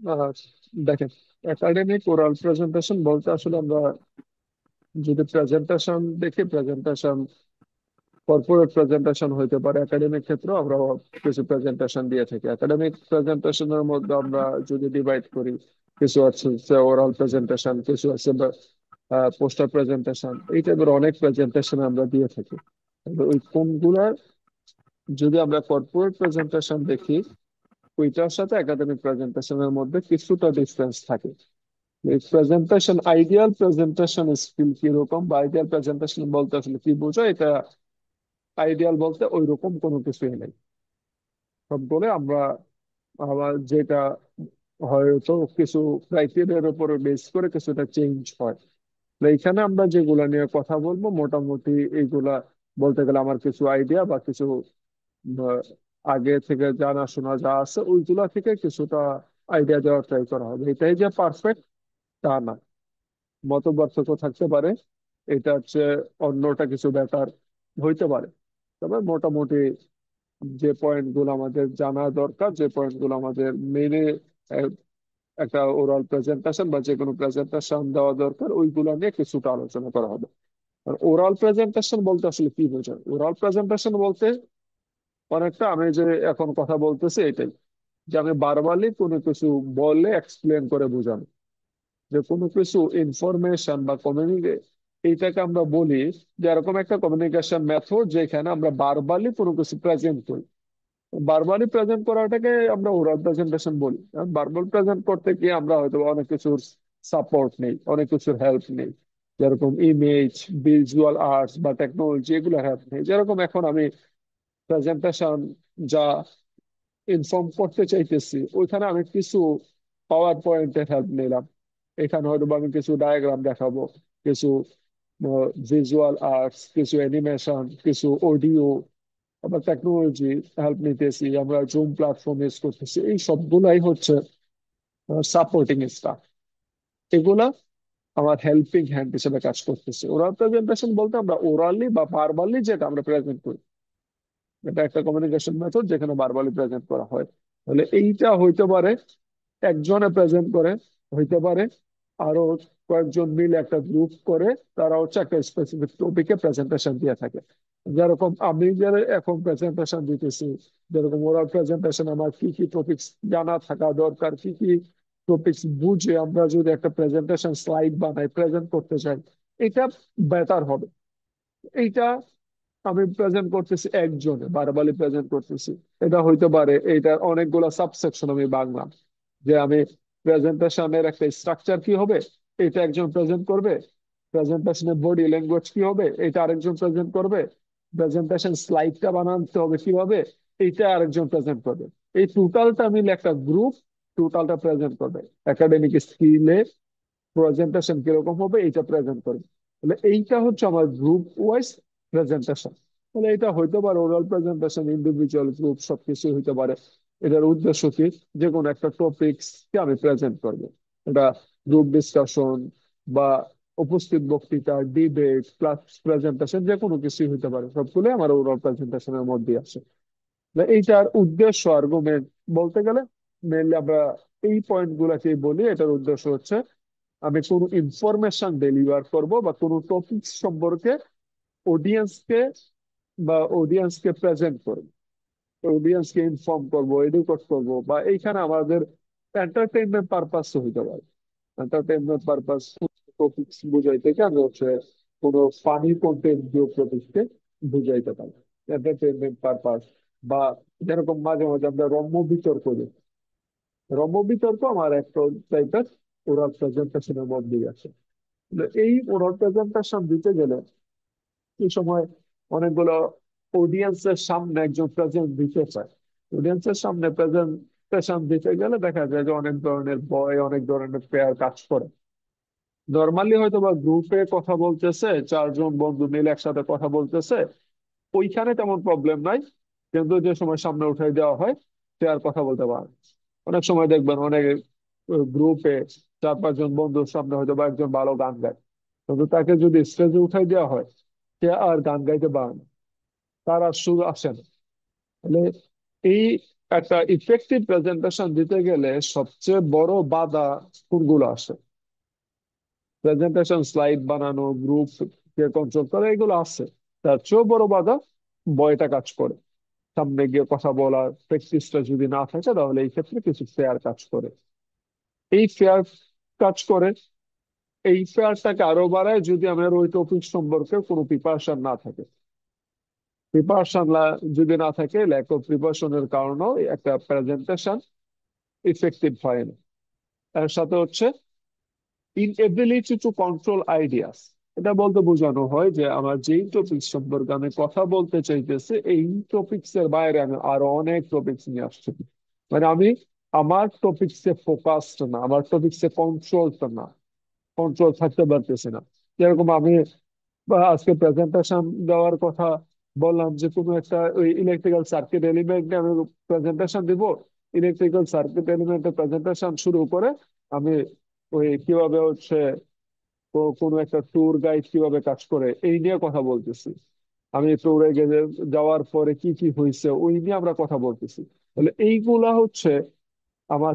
আহ, দেখেন, academic oral presentation বলতে আসলে আমরা যদি প্রেজেন্টেশন দেখি, প্রেজেন্টেশন কর্পোরেট প্রেজেন্টেশন হইতে পারে, একাডেমিক ক্ষেত্রেও আমরা কিছু প্রেজেন্টেশন দিয়ে থাকি। একাডেমিক প্রেজেন্টেশনের মধ্যে আমরা যদি ডিভাইড করি, কিছু আছে ওরাল প্রেজেন্টেশন, কিছু আছে পোস্টার প্রেজেন্টেশন, এই টাইপের অনেক প্রেজেন্টেশন আমরা দিয়ে থাকি। তবে ওই কোনগুলার যদি আমরা কর্পোরেট প্রেজেন্টেশন দেখি, ওইটার সাথে একাডেমিক প্রেজেন্টেশনের মধ্যে কিছুটা ডিফারেন্স থাকে। এই প্রেজেন্টেশন, আইডিয়াল প্রেজেন্টেশন স্কিল কিরকম বা আইডিয়াল প্রেজেন্টেশন বলতে আসলে কি বোঝায়, এটা আইডিয়াল বলতে ওই রকম কোনো কিছুই নেই। সব বলে আমরা আবার যেটা হয়তো কিছু ক্রাইটেরিয়ার উপরে বেস করে কিছুটা চেঞ্জ হয়। তো এইখানে আমরা যেগুলা নিয়ে কথা বলবো মোটামুটি এইগুলা বলতে গেলে আমার কিছু আইডিয়া বা কিছু আহ, আগে থেকে জানাশোনা যা আছে ওইগুলা থেকে কিছুটা আইডিয়া দেওয়ার ট্রাই করা হবে। এটাই যে পারফেক্ট তা না, মতপার্থক্য থাকতে পারে, এটা হচ্ছে অন্যটা কিছু বেটার হইতে পারে। তবে মোটামুটি যে পয়েন্ট গুলো আমাদের জানা দরকার, যে পয়েন্ট গুলো আমাদের মেনে একটা ওরাল প্রেজেন্টেশন বা যে কোনো প্রেজেন্টেশন দেওয়া দরকার, ওইগুলো নিয়ে কিছুটা আলোচনা করা হবে। আর ওরাল প্রেজেন্টেশন বলতে আসলে কি বোঝায়? ওরাল প্রেজেন্টেশন বলতে অনেকটা আমি যে এখন কথা বলতেছি এটাই, যে আমি বারবারই কোনো কিছু বলে এক্সপ্লেন করে বোঝানো, যে কোনো কিছু ইনফরমেশন বা কমিউনিকে, এইটাকে আমরা বলি যে এরকম একটা কমিউনিকেশন মেথড যেখানে আমরা বারবারই কোনো কিছু প্রেজেন্ট করি। বারবারই প্রেজেন্ট করাটাকে আমরা ওরাল প্রেজেন্টেশন বলি। বারবার প্রেজেন্ট করতে গিয়ে আমরা হয়তো অনেক কিছুর সাপোর্ট নেই, অনেক কিছুর হেল্প নেই, যেরকম ইমেজ, ভিজুয়াল আর্টস বা টেকনোলজি, এগুলো হেল্প নেই। যেরকম এখন আমি প্রেজেন্টেশন যা ইনফর্ম করতে চাইতেছি, ওইখানে আমি কিছু পাওয়ার পয়েন্টের হেল্প নিলাম। এখানে হয়তো বা আমি কিছু ডায়াগ্রাম দেখাবো, কিছু ভিজুয়াল আর্টস, কিছু অ্যানিমেশন, কিছু অডিও, আবার টেকনোলজি হেল্প নিতেছি, আমরা জুম প্ল্যাটফর্ম ইউজ করতেছি। এই সবগুলাই হচ্ছে সাপোর্টিং স্টাফ। এগুলা আমার হেল্পিং হ্যান্ড হিসেবে কাজ করতেছে। ওরাল প্রেজেন্টেশন বলতে আমরা ওরালি বা ভার্বালি যেটা আমরা প্রেজেন্ট করি, এটা একটা কমিউনিকেশন মেথড যেখানে ভার্বালি প্রেজেন্ট করা হয়। তাহলে এইটা হইতে পারে একজনে প্রেজেন্ট করে, হইতে পারে আরো কয়েকজন মিলে একটা গ্রুপ করে, তারা হচ্ছে একটা স্পেসিফিক টপিকে প্রেজেন্টেশন দিয়ে থাকে। যেরকম আমি যে এখন প্রেজেন্টেশন দিতেছি, যেরকম ওরাল প্রেজেন্টেশন আমার কি কি টপিকস জানা থাকা দরকার, কি কি টপিকস বুঝে আমরা যদি একটা প্রেজেন্টেশন স্লাইড বানাই, প্রেজেন্ট করতে চাই, এটা বেটার হবে। এইটা আমি প্রেজেন্ট করতেছি একজনে, বারবারই প্রেজেন্ট করতেছি, এটা হইতে পারে এইটার অনেকগুলো সাবসেকশন আমি বাংলাম। যে আমি প্রেজেন্টেশনের একটা স্ট্রাকচার কি হবে, এটা একজন প্রেজেন্ট করবে। প্রেজেন্টেশনের বডি ল্যাঙ্গুয়েজ কি হবে, এটা আরেকজন প্রেজেন্ট করবে। প্রেজেন্টেশন স্লাইডটা বানাতে হবে কিভাবে, এইটা আরেকজন প্রেজেন্ট করবে। এই টোটালটা মিলে একটা গ্রুপ টোটালটা প্রেজেন্ট করবে। একাডেমিক স্কিলে প্রেজেন্টেশন কিরকম হবে এটা প্রেজেন্ট করবে। তাহলে এইটা হচ্ছে আমার গ্রুপ ওয়াইজ প্রেজেন্টেশন। তাহলে এটা হইতে পারে ওরাল প্রেজেন্টেশন, ইন্ডিভিজুয়াল, গ্রুপ, সবকিছু হইতে পারে। এটার উদ্দেশ্য কি, যে কোনো একটা টপিকস কে আমি প্রেজেন্ট করবো। এটা গ্রুপ ডিসকাশন বা উপস্থিত বক্তৃতা, ডিবেট প্লাস প্রেজেন্টেশন, যে কোনো কিছুই হইতে পারে, সবগুলো আমার ওরাল প্রেজেন্টেশনের মধ্যে আসে। না, এইটার উদ্দেশ্য আর্গুমেন্ট বলতে গেলে মেনলি আমরা এই পয়েন্ট গুলাকে বলি। এটার উদ্দেশ্য হচ্ছে আমি কোনো ইনফরমেশন ডেলিভার করব বা কোনো টপিক সম্পর্কে অডিয়েন্সকে অডিয়েন্সকে প্রেজেন্ট করব, অডিয়েন্সকে ইনফর্ম করব, এডুকেট করব, বা এইখানে আমাদের এন্টারটেইনমেন্ট পারপাস হইতে পারে। এন্টারটেইনমেন্ট পারপাস টপিকস বুঝাইতে কি আমি হচ্ছে কোনো ফানি কন্টেন্ট দিয়ে টপিককে বুঝাইতে পারি, এন্টারটেইনমেন্ট পারপাস। বা যেরকম মাঝে মাঝে আমরা রম্য বিতর্ক করি, রম্য বিতর্ক আমার একটা টাইপের ওরাল প্রেজেন্টেশনের মধ্যেই আছে। এই ওরাল প্রেজেন্টেশন দিতে গেলে এই সময় অনেকগুলো অডিয়েন্সের সামনে একজন প্রেজেন্ট দিতে চায়। অডিয়েন্সের সামনে প্রেজেন্টেশন দিতে গেলে দেখা যায় যে অনেক ধরনের ভয়, অনেক ধরনের পেয়ার কাজ করে। নর্মালি হয়তো বা গ্রুপে কথা বলতেছে, চারজন বন্ধু মিলে একসাথে কথা বলতেছে, ওইখানে তেমন প্রবলেম নাই। কিন্তু যে সময় সামনে উঠাই দেওয়া হয়, সে আর কথা বলতে পারে না। অনেক সময় দেখবেন অনেক গ্রুপে চার পাঁচজন বন্ধুর সামনে হয়তো বা একজন ভালো গান গায়, কিন্তু তাকে যদি স্টেজে উঠাই দেওয়া হয়, সে আর গান গাইতে পারে না, তার আর সুর আসে না। তাহলে এই একটা ইফেক্টিভ প্রেজেন্টেশন দিতে গেলে সবচেয়ে বড় বাধা কোনগুলো আসে? প্রেজেন্টেশন স্লাইড বানানো, গ্রুপ কে কন্ট্রোল করা, এগুলো আছে। তার চেয়েও বড় বাধা ভয়টা কাজ করে। সামনে গিয়ে কথা বলার প্র্যাকটিসটা যদি না থাকে, তাহলে এই ক্ষেত্রে কিছু ফেয়ার কাজ করে। এই ফেয়ার কাজ করে, এই ফেয়ারটাকে আরো বাড়ায় যদি আমার ওই টপিক সম্পর্কে কোনো প্রিপারেশন না থাকে। প্রিপারেশন যদি না থাকে, ল্যাক অফ প্রিপারেশনের কারণেও একটা প্রেজেন্টেশন ইফেক্টিভ হয় না। এর সাথে হচ্ছে ইনএবিলিটি টু কন্ট্রোল আইডিয়াস। এটা বলতে বোঝানো হয় যে আমার যেই টপিক সম্পর্কে আমি কথা বলতে চাইতেছি, এই টপিকস এর বাইরে আমি আরো অনেক টপিকস নিয়ে আসছি। মানে আমি আমার টপিকসে ফোকাসড না, আমার টপিকসে কন্ট্রোলড না, কন্ট্রোল থাকতে পারতেছি না। যেরকম আমি আজকে প্রেজেন্টেশন দেওয়ার কথা বললাম, যে কোনো একটা ওই ইলেকট্রিক্যাল সার্কিট এলিমেন্ট নিয়ে আমি প্রেজেন্টেশন দিব। ইলেকট্রিক্যাল সার্কিট এলিমেন্টের প্রেজেন্টেশন শুরু করে আমি ওই কিভাবে হচ্ছে কোনো একটা ট্যুর গাইড কিভাবে কাজ করে এই নিয়ে কথা বলতেছি। আমি ট্যুরে যাওয়ার পরে কি কি হয়েছে ওই নিয়ে আমরা কথা বলতেছি। তাহলে এইগুলা হচ্ছে আমার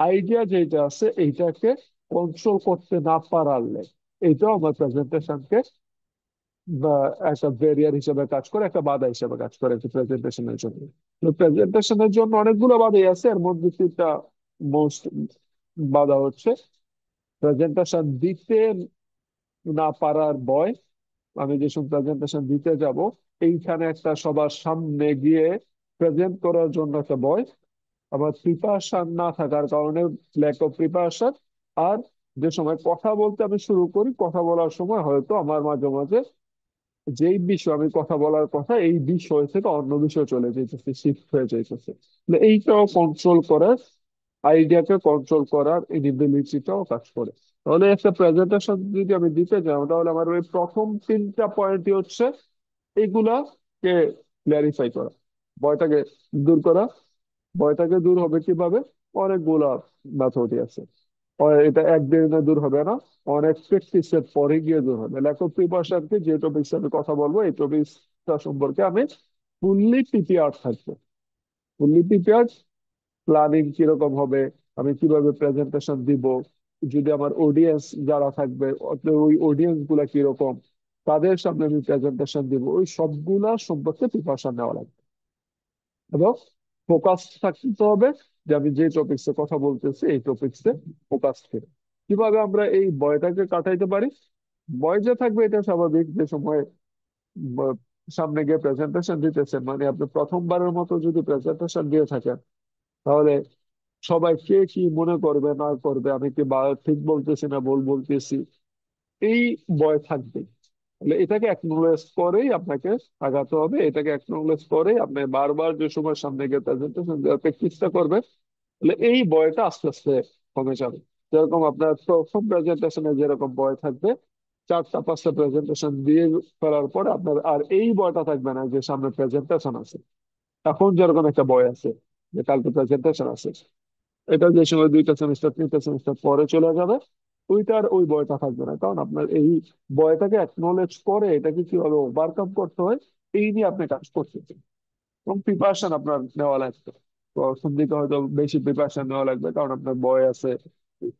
আইডিয়া যেটা আছে এইটাকে কন্ট্রোল করতে না পারলে, এইটাও আমার প্রেজেন্টেশনকে বা একটা ব্যারিয়ার হিসেবে কাজ করে, একটা বাধা হিসেবে কাজ করে একটা প্রেজেন্টেশনের জন্য। তো প্রেজেন্টেশনের জন্য অনেকগুলো বাধাই আছে, এর মধ্যে তিনটা মোস্ট বাধা হচ্ছে প্রেজেন্টেশন দিতে না পারার ভয়। আমি যেসব প্রেজেন্টেশন দিতে যাব, এইখানে একটা সবার সামনে গিয়ে প্রেজেন্ট করার জন্য একটা ভয়। আবার প্রিপারেশন না থাকার কারণে, ল্যাক অফ প্রিপারেশন। আর যে সময় কথা বলতে আমি শুরু করি, কথা বলার সময় হয়তো আমার মাঝে মাঝে যেই বিষয় আমি কথা বলার কথা, এই বিষয় থেকে অন্য বিষয় চলে যেতেছে, শিফট হয়ে যাইতেছে। এইটাও কন্ট্রোল করার, আইডিয়াকে কন্ট্রোল করার ইনিবিলিটিটাও কাজ করে। তাহলে একটা প্রেজেন্টেশন যদি আমি দিতে যাই, তাহলে আমার ওই প্রথম তিনটা পয়েন্টই হচ্ছে এইগুলাকে ক্ল্যারিফাই করা, ভয়টাকে দূর করা। ভয়টাকে দূর হবে কিভাবে? অনেকগুলা মেথডই আছে। এটা একদিনে দূর হবে না, অনেক প্র্যাকটিসের পরে গিয়ে দূর হবে। ল্যাক অফ প্রিপারেশনকে, যে টপিক্স আমি কথা বলবো এই টপিক্সটা সম্পর্কে আমি ফুললি প্রিপেয়ার্ড থাকবো। ফুললি প্রিপেয়ার্ড, প্ল্যানিং কিরকম হবে, আমি কিভাবে প্রেজেন্টেশন দিব, যদি আমার অডিয়েন্স যারা থাকবে ওই অডিয়েন্স গুলা কিরকম, তাদের সামনে আমি প্রেজেন্টেশন দিব, ওই সবগুলা সম্পর্কে প্রিপারেশন নেওয়া লাগবে। এবং ফোকাস থাকতে হবে যে আমি যে টপিক্সে কথা বলতেছি এই টপিক্সে ফোকাস থেকে। কিভাবে আমরা এই ভয়টাকে কাটাইতে পারি? ভয় যে থাকবে এটা স্বাভাবিক। যে সময় ব- সামনে গিয়ে প্রেজেন্টেশন দিতেছেন, মানে আপনি প্রথমবারের মতো যদি প্রেজেন্টেশন দিয়ে থাকেন, তাহলে সবাই কে কি মনে করবে না করবে, আমি কি ঠিক বলতেছি না ভুল বলতেছি, এই ভয় থাকবে। তাহলে এটাকে অ্যাকনোলেজ করেই আপনাকে আগাতে হবে। এটাকে অ্যাকনোলেজ করেই আপনি বারবার যে সময় সামনে গিয়ে প্রেজেন্টেশন দেওয়ার প্র্যাকটিসটা করবে, তাহলে এই ভয়টা আস্তে আস্তে কমে যাবে। যেরকম আপনার প্রথম প্রেজেন্টেশনে যেরকম ভয় থাকবে, চারটা পাঁচটা প্রেজেন্টেশন দিয়ে ফেলার পরে আপনার আর এই ভয়টা থাকবে না যে সামনে প্রেজেন্টেশন আছে। এখন যেরকম একটা ভয় আছে যে কালকে প্রেজেন্টেশন আছে, এটা যে সময় দুইটা সেমিস্টার তিনটা সেমিস্টার পরে চলে যাবে, ওইটার ওই ভয়টা থাকবে না। কারণ আপনার এই ভয়টাকে অ্যাকনোলেজ করে এটাকে কিভাবে ওভারকাম করতে হয় এই নিয়ে আপনি কাজ করতেছেন। এবং প্রিপারেশন আপনার নেওয়া লাগবে। প্রথম দিকে হয়তো বেশি প্রিপারেশন নেওয়া লাগবে, কারণ আপনার ভয় আছে,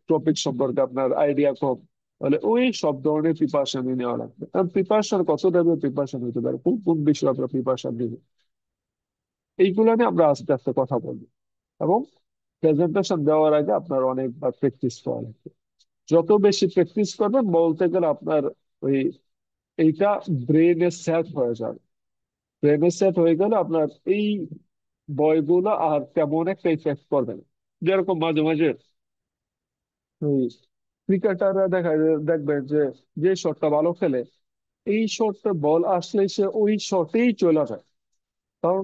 টপিক সম্পর্কে আপনার আইডিয়া কম। তাহলে ওই সব ধরনের প্রিপারেশনই নেওয়া লাগবে। কারণ প্রিপারেশন কত টাইপের প্রিপারেশন হতে পারে, কোন কোন বিষয়ে আপনার প্রিপারেশন দিবে, এইগুলো নিয়ে আমরা আস্তে আস্তে কথা বলবো। এবং প্রেজেন্টেশন দেওয়ার আগে আপনার অনেকবার প্র্যাকটিস করা লাগবে। যত বেশি প্র্যাকটিস করবেন, বলতে গেলে আপনার ওই এইটা ব্রেনে সেট হয়ে যাবে। ব্রেনে সেট হয়ে গেলে আপনার এই বইগুলো আর তেমন একটা ইফেক্ট করবে না। যেরকম মাঝে মাঝে ওই ক্রিকেটাররা দেখবেন যে যে শটটা ভালো খেলে, এই শটটা বল আসলে সে ওই শটেই চলে যায়। কারণ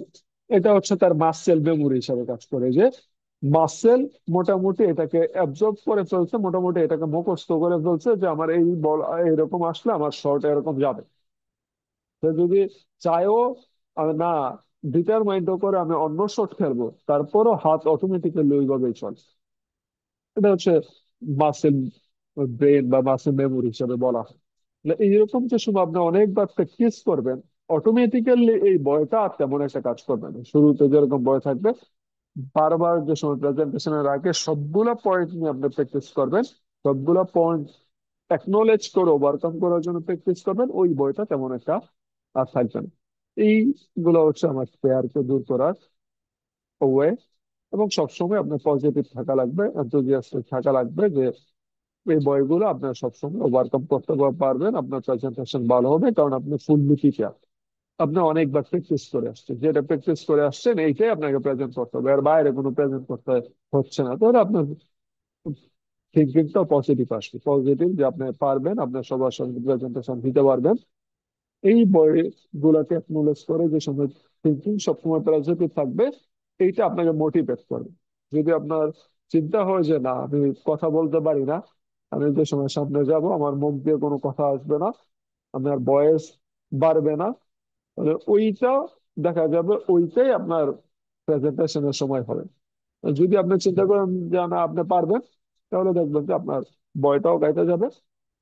এটা হচ্ছে তার মাসেল মেমোরি হিসাবে কাজ করে, যে মাসেল মোটামুটি এটাকে অ্যাবজর্ব করে ফেলছে, মোটামুটি এটাকে মুখস্থ করে ফেলছে যে আমার এই বল এরকম আসলে আমার শট এরকম যাবে। সে যদি চায়ও না, ডিটারমাইন্ডও করে আমি অন্য শট খেলবো, তারপরও হাত অটোমেটিক্যালি ওইভাবেই চলে। এটা হচ্ছে মাসেল ব্রেন বা মাসেল মেমোরি হিসাবে বলা হয়। এইরকম যে সময় আপনি অনেকবার প্র্যাকটিস করবেন, অটোমেটিক্যালি এই ভয়টা আর তেমন একটা কাজ করবে না। শুরুতে যেরকম ভয় থাকবে, বারবার যে সময় প্রেজেন্টেশনের আগে সবগুলা পয়েন্ট নিয়ে আপনি প্র্যাকটিস করবেন, সবগুলা পয়েন্ট অ্যাকনোলেজ করে ওভারকাম করার জন্য প্র্যাকটিস করবেন, ওই বইটা তেমন একটা আর থাকবে না। এইগুলো হচ্ছে আমার ফেয়ারকে দূর করার ওয়ে। এবং সবসময় আপনার পজিটিভ থাকা লাগবে, এনথুজিয়াস্টিক থাকা লাগবে যে এই বইগুলো আপনার সবসময় ওভারকাম করতে পারবেন, আপনার প্রেজেন্টেশন ভালো হবে, কারণ আপনি ফুললি প্রিপেয়ার। আপনি অনেকবার প্র্যাকটিস করে আসছেন, যেটা প্র্যাকটিস করে আসছেন এইটাই আপনাকে প্রেজেন্ট করতে হবে, আর বাইরে কোনো প্রেজেন্ট করতে হচ্ছে না। তাহলে আপনার থিঙ্কিংটা পজিটিভ আসবে, পজিটিভ যে আপনি পারবেন, আপনার সবার সঙ্গে প্রেজেন্টেশন দিতে পারবেন। এই বইগুলোকে অ্যাকনোলেজ করে যে সময় থিঙ্কিং সবসময় পজিটিভ থাকবে, এইটা আপনাকে মোটিভেট করবে। যদি আপনার চিন্তা হয় যে না আমি কথা বলতে পারি না, আমি যে সময় সামনে যাব আমার মুখ দিয়ে কোনো কথা আসবে না, আপনার বয়স বাড়বে না, তাহলে ওইটা দেখা যাবে ওইটাই আপনার প্রেজেন্টেশনের সময় হবে। যদি আপনি চিন্তা করেন যে না আপনি পারবেন, তাহলে দেখবেন যে আপনার বয়টাও গাইতে যাবে,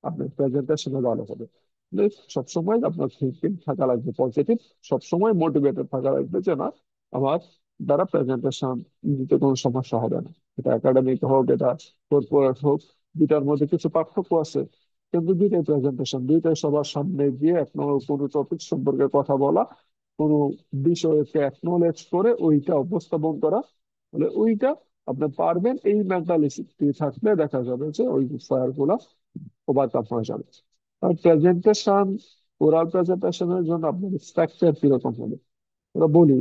আপনার প্রেজেন্টেশনও ভালো হবে। মানে সবসময় আপনার থিঙ্কিং থাকা লাগবে পজিটিভ, সবসময় মোটিভেটেড থাকা লাগবে যে না আমার দ্বারা প্রেজেন্টেশন দিতে কোনো সমস্যা হবে না। এটা একাডেমিক হোক, এটা কর্পোরেট হোক, দুটার মধ্যে কিছু পার্থক্য আছে, কিন্তু দুইটাই প্রেজেন্টেশন, দুইটাই সবার সামনে গিয়ে কোনো টপিক সম্পর্কে কথা বলা, কোনো বিষয়কে অ্যাকনোলেজ করে ওইটা উপস্থাপন করা, তাহলে ওইটা আপনি পারবেন। এই মেন্টালিটি থাকলে দেখা যাবে যে ওই ফায়ার গুলা ওভারকাম হয়ে যাবে। আর প্রেজেন্টেশন, ওরাল প্রেজেন্টেশনের জন্য আপনার স্ট্রাকচার কিরকম হবে ওরা বলি।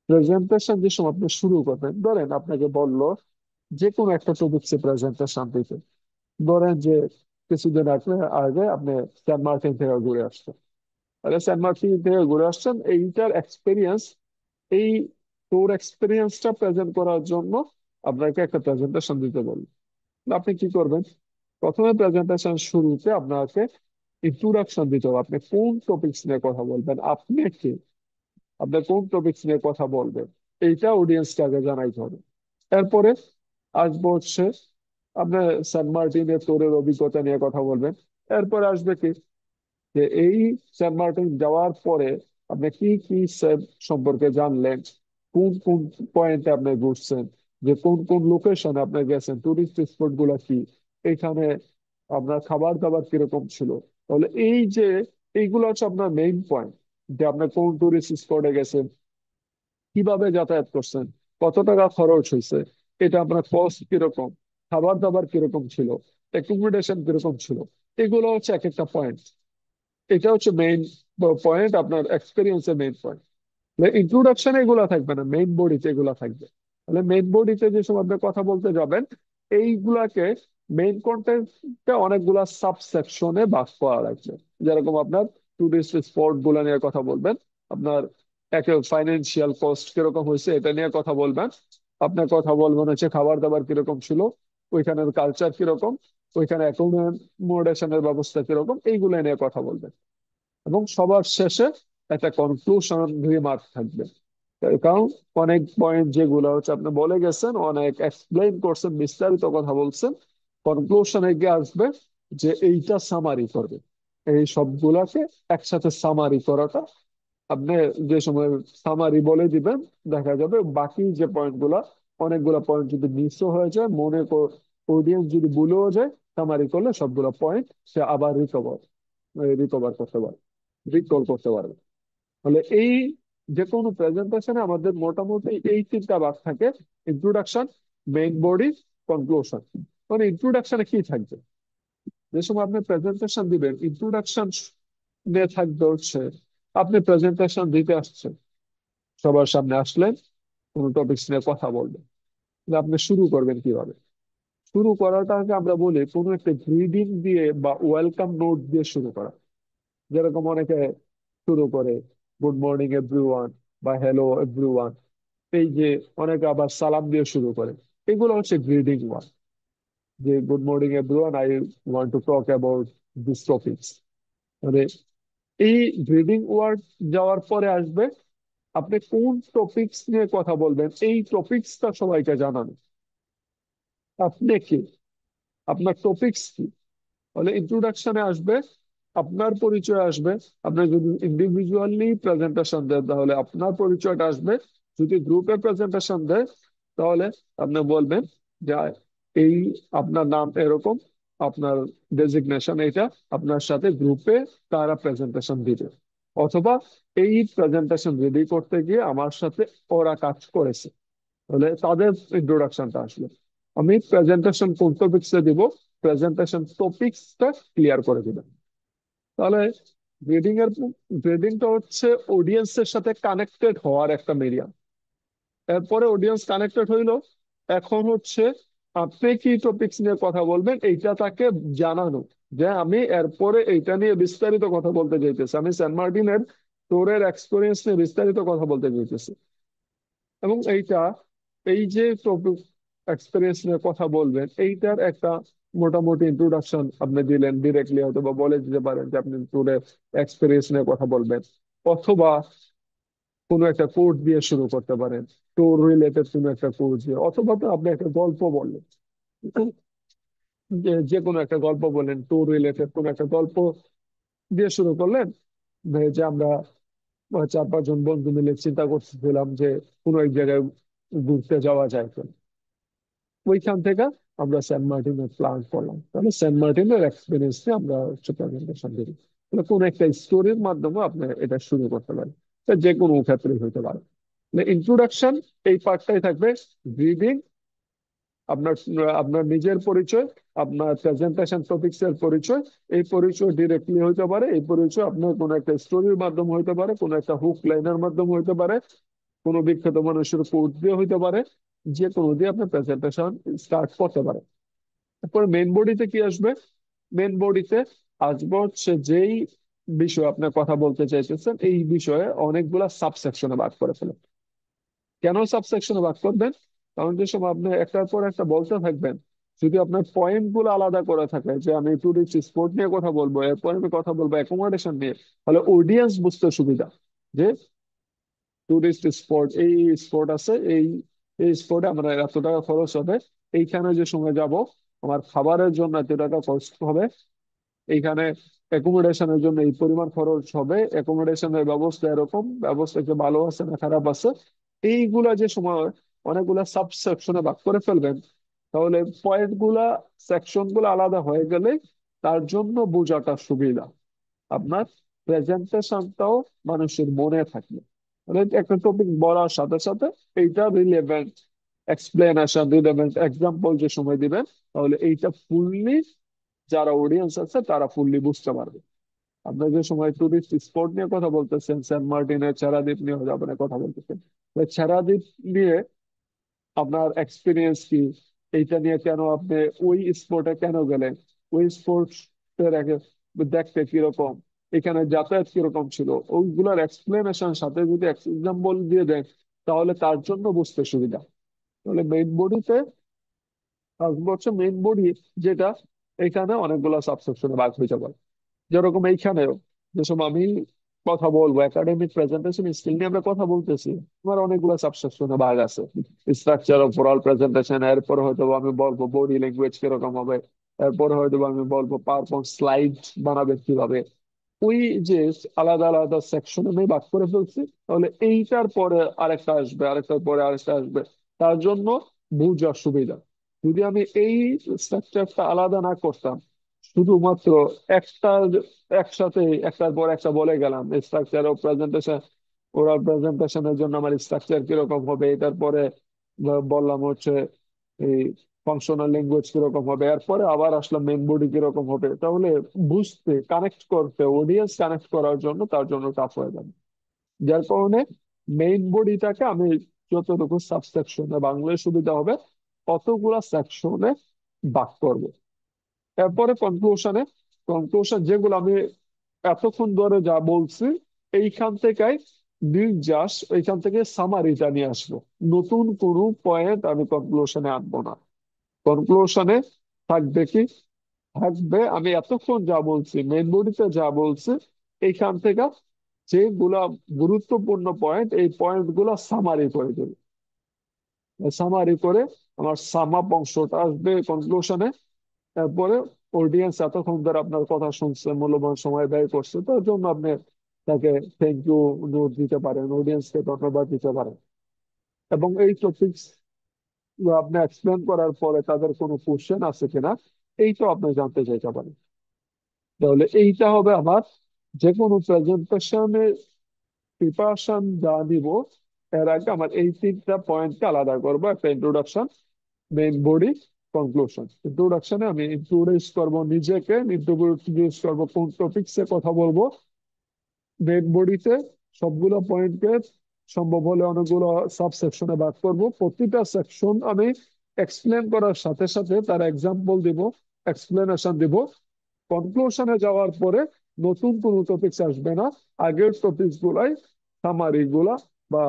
প্রেজেন্টেশন যে সময় আপনি শুরু করবেন, ধরেন আপনাকে বললো যে কোনো একটা টপিক্সে প্রেজেন্টেশন দিতে, ধরেন যে কিছুদিন আগে আগে আপনি সেন্ট মার্টিন থেকে ঘুরে আসছেন, তাহলে সেন্ট মার্টিন থেকে ঘুরে আসছেন, এইটার এক্সপিরিয়েন্স, এই ট্যুর এক্সপিরিয়েন্সটা প্রেজেন্ট করার জন্য আপনাকে একটা প্রেজেন্টেশন দিতে বলবো। আপনি কি করবেন? প্রথমে প্রেজেন্টেশন শুরুতে আপনাকে ইন্ট্রোডাকশন দিতে হবে, আপনি কোন টপিকস নিয়ে কথা বলবেন, আপনি কে, আপনি কোন টপিকস নিয়ে কথা বলবেন, এইটা অডিয়েন্সকে আগে জানাইতে হবে। এরপরে আসবো হচ্ছে আপনি সেন্ট মার্টিনের ট্যুরের অভিজ্ঞতা নিয়ে কথা বলবেন। এরপরে আসবে কি যে এই সেন্ট মার্টিন যাওয়ার পরে আপনি কি কি সম্পর্কে জানলেন, কোন কোন পয়েন্টে আপনি ঘুরছেন, যে কোন কোন লোকেশনে আপনি গেছেন, টুরিস্ট স্পট গুলা কি, এখানে আপনার খাবার দাবার কিরকম ছিল। তাহলে এই যে এইগুলো হচ্ছে আপনার মেইন পয়েন্ট, যে আপনি কোন টুরিস্ট স্পটে গেছেন, কিভাবে যাতায়াত করছেন, কত টাকা খরচ হয়েছে, এটা আপনার কস্ট কিরকম, খাবার দাবার কিরকম ছিল, অ্যাকোমোডেশন কিরকম ছিল, এগুলো হচ্ছে এক একটা পয়েন্ট। এটা হচ্ছে মেইন পয়েন্ট, আপনার এক্সপিরিয়েন্সের মেইন পয়েন্ট। ইন্ট্রোডাকশন এগুলা থাকবে না, মেইন বডিতে এগুলা থাকবে। তাহলে মেইন বডিতে যে সময় আপনি কথা বলতে যাবেন, এইগুলাকে মেইন কন্টেন্টটা অনেকগুলা সাবসেকশনে ভাগ করা লাগবে। যেরকম আপনার টুরিস্ট স্পট গুলা নিয়ে কথা বলবেন, আপনার একে ফাইন্যান্সিয়াল কস্ট কিরকম হয়েছে এটা নিয়ে কথা বলবেন, আপনার কথা বলবেন হচ্ছে খাবার দাবার কিরকম ছিল, ওইখানের কালচার কিরকম, ওইখানে অ্যাকোমোডেশনের ব্যবস্থা কিরকম, এইগুলো নিয়ে কথা বলবেন। এবং সবার শেষে একটা কনক্লুশন রিমার্ক থাকবে। কারণ অনেক পয়েন্ট যেগুলো হচ্ছে আপনি বলে গেছেন, অনেক এক্সপ্লেইন করছেন, বিস্তারিত কথা বলছেন, কনক্লুশনে গিয়ে আসবে যে এইটা সামারি করবে। এই সবগুলাকে একসাথে সামারি করাটা, আপনি যে সময় সামারি বলে দিবেন, দেখা যাবে বাকি যে পয়েন্ট গুলা, অনেকগুলা পয়েন্ট যদি মিসও হয়ে যায়, অডিয়েন্স যদি ভুলেও যায়, সামারি করলে সবগুলা পয়েন্ট সে আবার রিকভার করতে পারে, রিকল করতে পারবে। তাহলে এই যে কোনো প্রেজেন্টেশনে আমাদের মোটামুটি এই তিনটা ভাগ থাকে: ইন্ট্রোডাকশন, মেইন বডি, কনক্লুশন। মানে ইন্ট্রোডাকশনে কি থাকবে, যে সময় আপনি প্রেজেন্টেশন দিবেন, ইন্ট্রোডাকশন নিয়ে থাকবে হচ্ছে আপনি প্রেজেন্টেশন দিতে আসছেন, সবার সামনে আসলেন, কোনো টপিকস নিয়ে কথা বলবেন, তাহলে আপনি শুরু করবেন কিভাবে? শুরু করাটাকে আমরা বলি কোনো একটা গ্রিডিং দিয়ে বা ওয়েলকাম নোট দিয়ে শুরু করা। যেরকম অনেকে শুরু করে গুড মর্নিং এভরিওয়ান বা হ্যালো এভরিওয়ান, এই যে অনেকে আবার সালাম দিয়ে শুরু করে, এগুলো হচ্ছে গ্রিডিং ওয়ার্ড। যে good morning everyone, I want to talk about this topics. মানে এই গ্রিডিং ওয়ার্ড যাওয়ার পরে আসবে আপনি কোন টপিকস নিয়ে কথা বলবেন, এই টপিকসটা সবাইকে জানানো, আপনি কি, আপনার টপিকস কি। তাহলে ইন্ট্রোডাকশনে আসবে আপনার পরিচয় আসবে, আপনি যদি ইন্ডিভিজুয়ালি প্রেজেন্টেশন দেন তাহলে আপনার পরিচয়টা আসবে, যদি গ্রুপে প্রেজেন্টেশন দেয় তাহলে আপনি বলবেন যে এই আপনার নাম এরকম, আপনার ডেজিগনেশন এটা, আপনার সাথে গ্রুপে তারা প্রেজেন্টেশন দিবে, অথবা এই প্রেজেন্টেশন রেডি করতে গিয়ে আমার সাথে ওরা কাজ করেছে, তাহলে তাদের ইন্ট্রোডাকশনটা আসলো। আমি প্রেজেন্টেশন কোন টপিক্সে দিব, প্রেজেন্টেশন টপিক্সটা ক্লিয়ার করে দিবেন। তাহলে গ্রেডিং এর গ্রেডিংটা হচ্ছে অডিয়েন্সের সাথে কানেক্টেড হওয়ার একটা মিডিয়াম। এরপরে অডিয়েন্স কানেক্টেড হইলো, এখন হচ্ছে আপনি কি টপিকস নিয়ে কথা বলবেন এইটা তাকে জানানো, যে আমি এরপরে এইটা নিয়ে বিস্তারিত কথা বলতে চাইতেছি, আমি সেন্ট মার্টিনের ট্যুরের এক্সপিরিয়েন্স নিয়ে বিস্তারিত কথা বলতে চাইতেছি। এবং এইটা, এই যে টপিক এক্সপিরিয়েন্স নিয়ে কথা বলবেন এইটার একটা মোটামুটি ইন্ট্রোডাকশন আপনি দিলেন, ডিরেক্টলি হয়তো বা বলে দিতে পারেন যে আপনি ট্যুরের এক্সপিরিয়েন্স নিয়ে কথা বলবেন, অথবা কোনো একটা কোড দিয়ে শুরু করতে পারেন, ট্যুর রিলেটেড কোনো একটা কোড দিয়ে, অথবা তো আপনি একটা গল্প বললেন, যে যে কোনো একটা গল্প বলেন, ট্যুর রিলেটেড কোনো একটা গল্প দিয়ে শুরু করলেন, যে আমরা 4-5 জন বন্ধু মিলে চিন্তা করতেছিলাম যে কোনো এক জায়গায় ঘুরতে যাওয়া যায় কিনা। ওইখান থেকে আমরা সেন্ট মার্টিনের প্ল্যান করলাম, তাহলে সেন্ট মার্টিনের এক্সপিরিয়েন্স নিয়ে আমরা হচ্ছে প্রেজেন্টেশন দিই। তাহলে কোন একটা স্টোরির মাধ্যমে আপনি এটা শুরু করতে পারেন, এটা যে কোনো ক্ষেত্রেই হতে পারে। ইন্ট্রোডাকশন এই পার্টটাই থাকবে, রিডিং, আপনার আপনার নিজের পরিচয়, আপনার প্রেজেন্টেশন টপিকস এর পরিচয়। এই পরিচয় ডিরেক্টলি হইতে পারে, এই পরিচয় আপনার কোনো একটা স্টোরির মাধ্যমে হইতে পারে, কোনো একটা হুক লাইনের মাধ্যমে হইতে পারে, কোনো বিখ্যাত মানুষের কোট দিয়ে হইতে পারে, যে কোনো দিয়ে আপনি প্রেজেন্টেশন স্টার্ট করতে পারেন। তারপরে মেইন বডিতে কি আসবে? মেইন বডিতে আসবে হচ্ছে যেই বিষয় আপনি কথা বলতে চাইতেছেন এই বিষয়ে অনেকগুলা সাবসেকশনে ভাগ করে ফেলেন। কেন সাবসেকশনে ভাগ করবেন? কারণ যে সময় আপনি একটার পর একটা বলতে থাকবেন, যদি আপনার পয়েন্ট গুলো আলাদা করে থাকে, যে আমি টুরিস্ট স্পট নিয়ে কথা বলবো, এরপর আমি কথা বলবো অ্যাকোমোডেশন নিয়ে, তাহলে অডিয়েন্স বুঝতে সুবিধা যে টুরিস্ট স্পট, এই স্পট আছে, এই এই স্পটে আমরা এত টাকা খরচ হবে, এইখানে যে সময় যাব আমার খাবারের জন্য এত টাকা খরচ হবে, এইখানে অ্যাকোমোডেশনের জন্য এই পরিমাণ খরচ হবে, অ্যাকোমোডেশনের ব্যবস্থা এরকম, ব্যবস্থা কি ভালো আছে না খারাপ আছে, এইগুলা যে সময় অনেকগুলা সাব সেকশনে ভাগ করে ফেলবেন, তাহলে পয়েন্ট গুলা, সেকশন গুলো আলাদা হয়ে গেলে তার জন্য বোঝাটা সুবিধা, আপনার প্রেজেন্টেশনটাও মানুষের মনে থাকবে। মানে একটা টপিক বলার সাথে সাথে এইটা রিলেভেন্ট এক্সপ্লেনেশন, রিলেভেন্ট এক্সাম্পল যে সময় দিবেন, তাহলে এইটা ফুললি যারা অডিয়েন্স আছে তারা ফুললি বুঝতে পারবে। আপনার যে সময় টুরিস্ট স্পট নিয়ে কথা বলতেছেন, সেন্ট মার্টিনের চারাদ্বীপ নিয়ে যাবেন কথা বলতেছেন, চারাদ্বীপ নিয়ে আপনার এক্সপিরিয়েন্স কি, এইটা নিয়ে কেন আপনি ওই স্পোর্টে কেন গেলেন, ওই স্পোর্টস দেখতে কিরকম, এখানে যাতায়াত কিরকম ছিল, ওইগুলোর এক্সপ্লেনেশন সাথে যদি এক্সাম্পল দিয়ে দেন, তাহলে তার জন্য বুঝতে সুবিধা। তাহলে মেইন বডিতে আসবো হচ্ছে মেইন বডি, যেটা এখানে অনেকগুলো সাবসেকশনে ভাগ হয়ে যাবে। যেরকম এইখানেও যেসব আমি কথা বলবো একাডেমিক প্রেজেন্টেশন স্কিল নিয়ে আমরা কথা বলতেছি, আমার অনেকগুলো সাবসেকশনে ভাগ আছে। স্ট্রাকচার অফ ওরাল প্রেজেন্টেশন, এরপর হয়তো আমি বলবো বডি ল্যাঙ্গুয়েজ কিরকম হবে, এরপর হয়তো আমি বলবো পাওয়ার পয়েন্ট স্লাইড বানাবে কিভাবে। ওই যে আলাদা আলাদা সেকশনে আমি ভাগ করে ফেলছি, তাহলে এইটার পরে আরেকটা আসবে, আরেকটার পরে আরেকটা আসবে, তার জন্য বোঝার সুবিধা। যদি আমি এই স্ট্রাকচারটা আলাদা না করতাম, শুধুমাত্র একটা একসাথে একটার পর একটা বলে গেলাম স্ট্রাকচার ও প্রেজেন্টেশন, ওরাল প্রেজেন্টেশনের জন্য আমার স্ট্রাকচার কিরকম হবে, এটার পরে বললাম হচ্ছে এই ফাংশনাল ল্যাঙ্গুয়েজ কিরকম হবে, এরপরে আবার আসলাম মেন বডি কিরকম হবে, তাহলে বুঝতে, কানেক্ট করতে, অডিয়েন্স কানেক্ট করার জন্য তার জন্য টাফ হয়ে যাবে। যার কারণে মেইন বডিটাকে আমি যতটুকু সাবসেকশনে বাংলায় সুবিধা হবে অতগুলা সেকশনে ভাগ করব। এরপরে কনক্লুশনে, কনক্লুশন যেগুলো আমি এতক্ষণ ধরে যা বলছি এইখান থেকে জাস্ট এইখান থেকে সামারিটা নিয়ে আসবো, নতুন কোনো পয়েন্ট আমি কনক্লুশনে আনবো না। কনক্লুশনে থাকবে কি, থাকবে আমি এতক্ষণ যা বলছি মেইন বডিতে যা বলছি এইখান থেকে যেগুলা গুরুত্বপূর্ণ পয়েন্ট, এই পয়েন্ট গুলা সামারি করে দেবে। সামারি করে আমার সাম আপ অংশটা আসবে কনক্লুশনে। তারপরে অডিয়েন্স এতক্ষণ ধরে আপনার কথা শুনছে, মূল্যবান সময় ব্যয় করছে, তার জন্য আপনি তাকে থ্যাংক ইউ নোট দিতে পারেন, অডিয়েন্সকে ধন্যবাদ দিতে পারেন। এবং এই টপিকস আপনি এক্সপ্লেন করার পরে তাদের কোনো কোশ্চেন আছে কিনা এইটাও আপনি জানতে চাইতে পারেন। তাহলে এইটা হবে আমার যে কোনো প্রেজেন্টেশনে প্রিপারেশন যা নিব এর আগে আমার এই তিনটা পয়েন্টকে আলাদা করবো। একটা ইন্ট্রোডাকশন, মেইন বডি, কনক্লুশন। ইন্ট্রোডাকশনে আমি ইন্ট্রোডিউস করবো নিজেকে, ইন্ট্রোডিউস করবো কোন টপিকসে কথা বলবো। মেইন বডিতে সবগুলো পয়েন্টকে সম্ভব হলে অনেকগুলো সাব সেকশনে ভাগ করব। প্রতিটা সেকশন আমি এক্সপ্লেন করার সাথে সাথে তার এক্সাম্পল দিব, এক্সপ্লেনেশন দিব। কনক্লুশনে যাওয়ার পরে নতুন কোনো টপিকস আসবে না, আগের টপিকস গুলাই, সামারি গুলা বা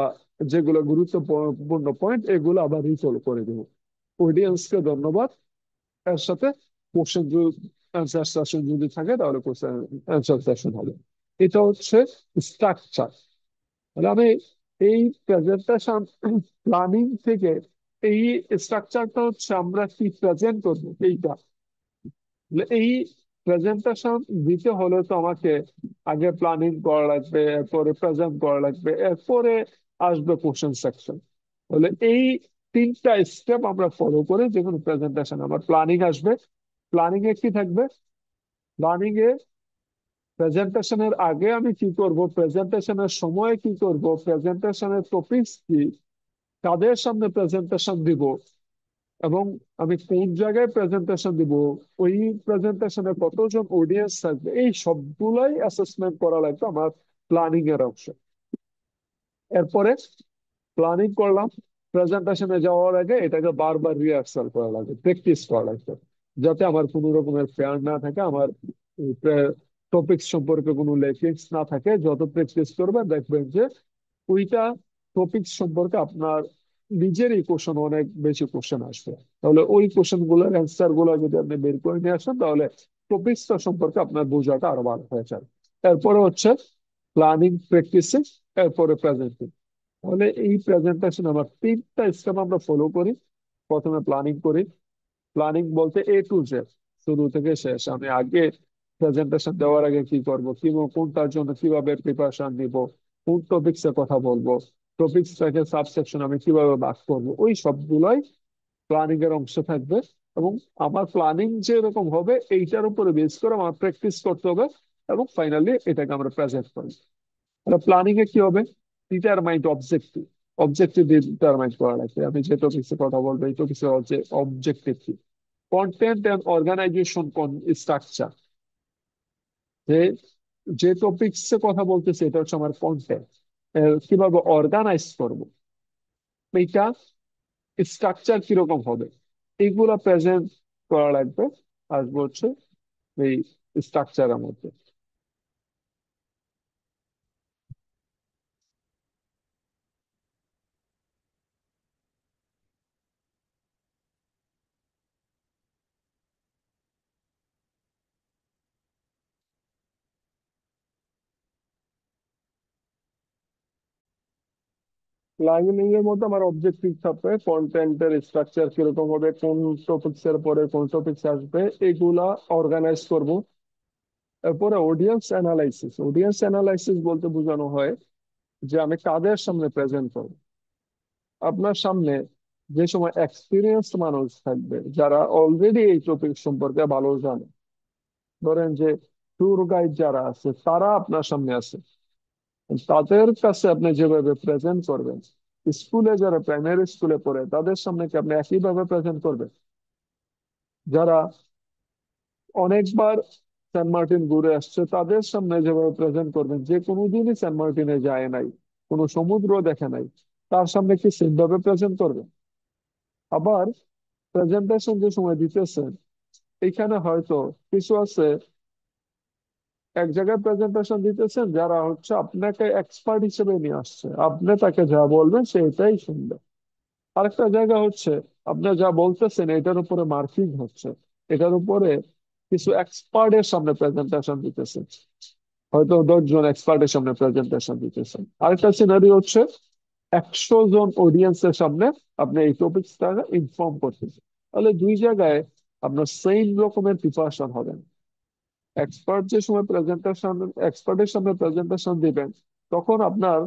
যেগুলো গুরুত্বপূর্ণ পয়েন্ট এগুলো আবার রিকল করে দেবো। অডিয়েন্সকে ধন্যবাদ। এর সাথে কোশ্চেন অ্যান্সার সেশন যদি থাকে তাহলে কোশ্চেন অ্যান্সার সেশন হবে। এটা হচ্ছে স্ট্রাকচার। তাহলে আমি এই প্রেজেন্টেশন প্ল্যানিং থেকে এই স্ট্রাকচারটা হচ্ছে আমরা কি প্রেজেন্ট করবো এইটা। এই প্রেজেন্টেশন দিতে হলে তো আমাকে আগে প্ল্যানিং করা লাগবে, এরপরে প্রেজেন্ট করা লাগবে, এরপরে আসবে কোশ্চেন সেকশন। তাহলে এই তিনটা স্টেপ আমরা ফলো করে যে কোনো প্রেজেন্টেশন, আমার প্ল্যানিং আসবে। প্ল্যানিং এ কি থাকবে? প্ল্যানিং এ প্রেজেন্টেশনের আগে আমি কি করব, প্রেজেন্টেশনের সময় কি করব, প্রেজেন্টেশনের টপিকস কি, কাদের সামনে প্রেজেন্টেশন দিব, এবং আমি কোন জায়গায় প্রেজেন্টেশন দিব, ওই প্রেজেন্টেশনে কতজন অডিয়েন্স থাকবে, এই সবগুলাই অ্যাসেসমেন্ট করা লাগবে আমার প্ল্যানিং এর অংশ। এরপরে প্ল্যানিং করলাম, প্রেজেন্টেশনে যাওয়ার আগে এটাকে বারবার রিহার্সাল করা লাগবে, প্র্যাকটিস করা লাগবে, যাতে আমার কোনো রকমের ফেয়ার না থাকে, আমার টপিক সম্পর্কে কোনো লেকিংস না থাকে। যত প্র্যাকটিস করবেন দেখবেন যে ওইটা টপিক সম্পর্কে আপনার নিজেরই কোশ্চেন, অনেক বেশি কোশ্চেন আসবে। তাহলে ওই কোশ্চেন গুলোর অ্যান্সার গুলো যদি আপনি বের করে নিয়ে আসেন তাহলে টপিকসটা সম্পর্কে আপনার বোঝাটা আরো ভালো হয়ে যাবে। এরপরে হচ্ছে প্ল্যানিং, প্র্যাকটিসিং, এরপরে প্রেজেন্টিং। তাহলে এই প্রেজেন্টেশন আমার তিনটা স্টেপ আমরা ফলো করি। প্রথমে প্ল্যানিং করি। প্ল্যানিং বলতে A to Z, শুরু থেকে শেষ। আমি আগে প্রেজেন্টেশন দেওয়ার আগে কি করব, কি কোনটার জন্য কিভাবে প্রিপারেশন নিব, কোন টপিক্সে কথা বলবো, টপিক্সটাকে সাবসেকশন আমি কিভাবে ভাগ করবো, ওই সবগুলোই প্ল্যানিং এর অংশ থাকবে। এবং আমার প্ল্যানিং যেরকম হবে এইটার উপরে বেস করে আমার প্র্যাকটিস করতে হবে, এবং ফাইনালি এটাকে আমরা প্রেজেন্ট করি। তাহলে প্ল্যানিং এ কি হবে? Determined objective. অবজেক্টিভ ডিটারমাইন্ড করা লাগবে, আমি যে টপিক্সে কথা বলবো এই টপিক্সের অবজেক্টিভ কি। কন্টেন্ট এন্ড অর্গানাইজেশন স্ট্রাকচার, যে যে টপিক্সে কথা বলতেছে এটা হচ্ছে আমার কন্টেন্ট, কিভাবে অর্গানাইজ করব, এইটা স্ট্রাকচার কিরকম হবে, এইগুলা প্রেজেন্ট করা লাগবে। আসবো হচ্ছে এই স্ট্রাকচারের মধ্যে। প্ল্যানিং এর মধ্যে আমার অবজেক্টিভ থাকবে, কন্টেন্টের স্ট্রাকচার কিরকম হবে, কোন টপিকস এর পরে কোন টপিকস আসবে, এগুলা অর্গানাইজ করব। এরপরে অডিয়েন্স অ্যানালাইসিস। অডিয়েন্স অ্যানালাইসিস বলতে বোঝানো হয় যে আমি কাদের সামনে প্রেজেন্ট করব। আপনার সামনে যে সময় এক্সপিরিয়েন্স মানুষ থাকবে, যারা অলরেডি এই টপিক সম্পর্কে ভালো জানে, ধরেন যে ট্যুর গাইড যারা আছে তারা আপনার সামনে আছে, তাদের কাছে আপনি যেভাবে প্রেজেন্ট করবেন, স্কুলে যারা প্রাইমারি স্কুলে পড়ে তাদের সামনে কি আপনি একইভাবে প্রেজেন্ট করবেন? যারা অনেকবার সেন্ট মার্টিন ঘুরে আসছে তাদের সামনে যেভাবে প্রেজেন্ট করবেন, যে কোনোদিনই সেন্ট মার্টিনে যায় নাই, কোনো সমুদ্র দেখে নাই, তার সামনে কি সেভাবে প্রেজেন্ট করবেন? আবার প্রেজেন্টেশন যে সময় দিতেছেন, এখানে হয়তো কিছু আছে, এক জায়গায় প্রেজেন্টেশন দিতেছেন যারা হচ্ছে আপনাকে এক্সপার্ট হিসেবে নিয়ে আসছে, আপনি তাকে যা বলবেন সে এটাই শুনবে। আরেকটা জায়গা হচ্ছে আপনি যা বলতেছেন এটার উপরে মার্কিং হচ্ছে, এটার উপরে কিছু এক্সপার্টের সামনে প্রেজেন্টেশন দিতেছেন, হয়তো 10 জন এক্সপার্টের সামনে প্রেজেন্টেশন দিতেছেন। আরেকটা সিনারি হচ্ছে 100 জন অডিয়েন্সের সামনে আপনি এই টপিকসটা ইনফর্ম করতেছেন। তাহলে দুই জায়গায় আপনার সেম রকমের প্রিপারেশন হবে। এক্সপার্ট যে সময় প্রেজেন্টেশন, এক্সপার্টের সামনে প্রেজেন্টেশন দিবেন, তখন আপনার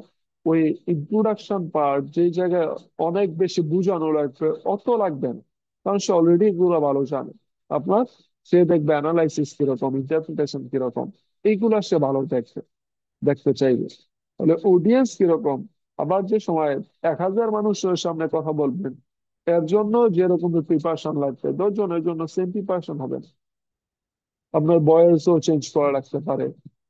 ওই ইন্ট্রোডাকশন পার্ট যে জায়গায় অনেক বেশি বোঝানো লাগবে অত লাগবে না, কারণ সে অলরেডি এগুলো ভালো জানে। আপনার সে দেখবে অ্যানালাইসিস কিরকম, ইন্টারপ্রিটেশন কিরকম, এইগুলা সে ভালো দেখবে, দেখতে চাইবে। তাহলে অডিয়েন্স কিরকম, আবার যে সময় 1,000 মানুষের সামনে কথা বলবেন, এর জন্য যেরকম প্রিপারেশন লাগবে 10 জনের জন্য সেম প্রিপারেশন হবে না। আপনার বয়সও চেঞ্জ করা লাগতে পারে,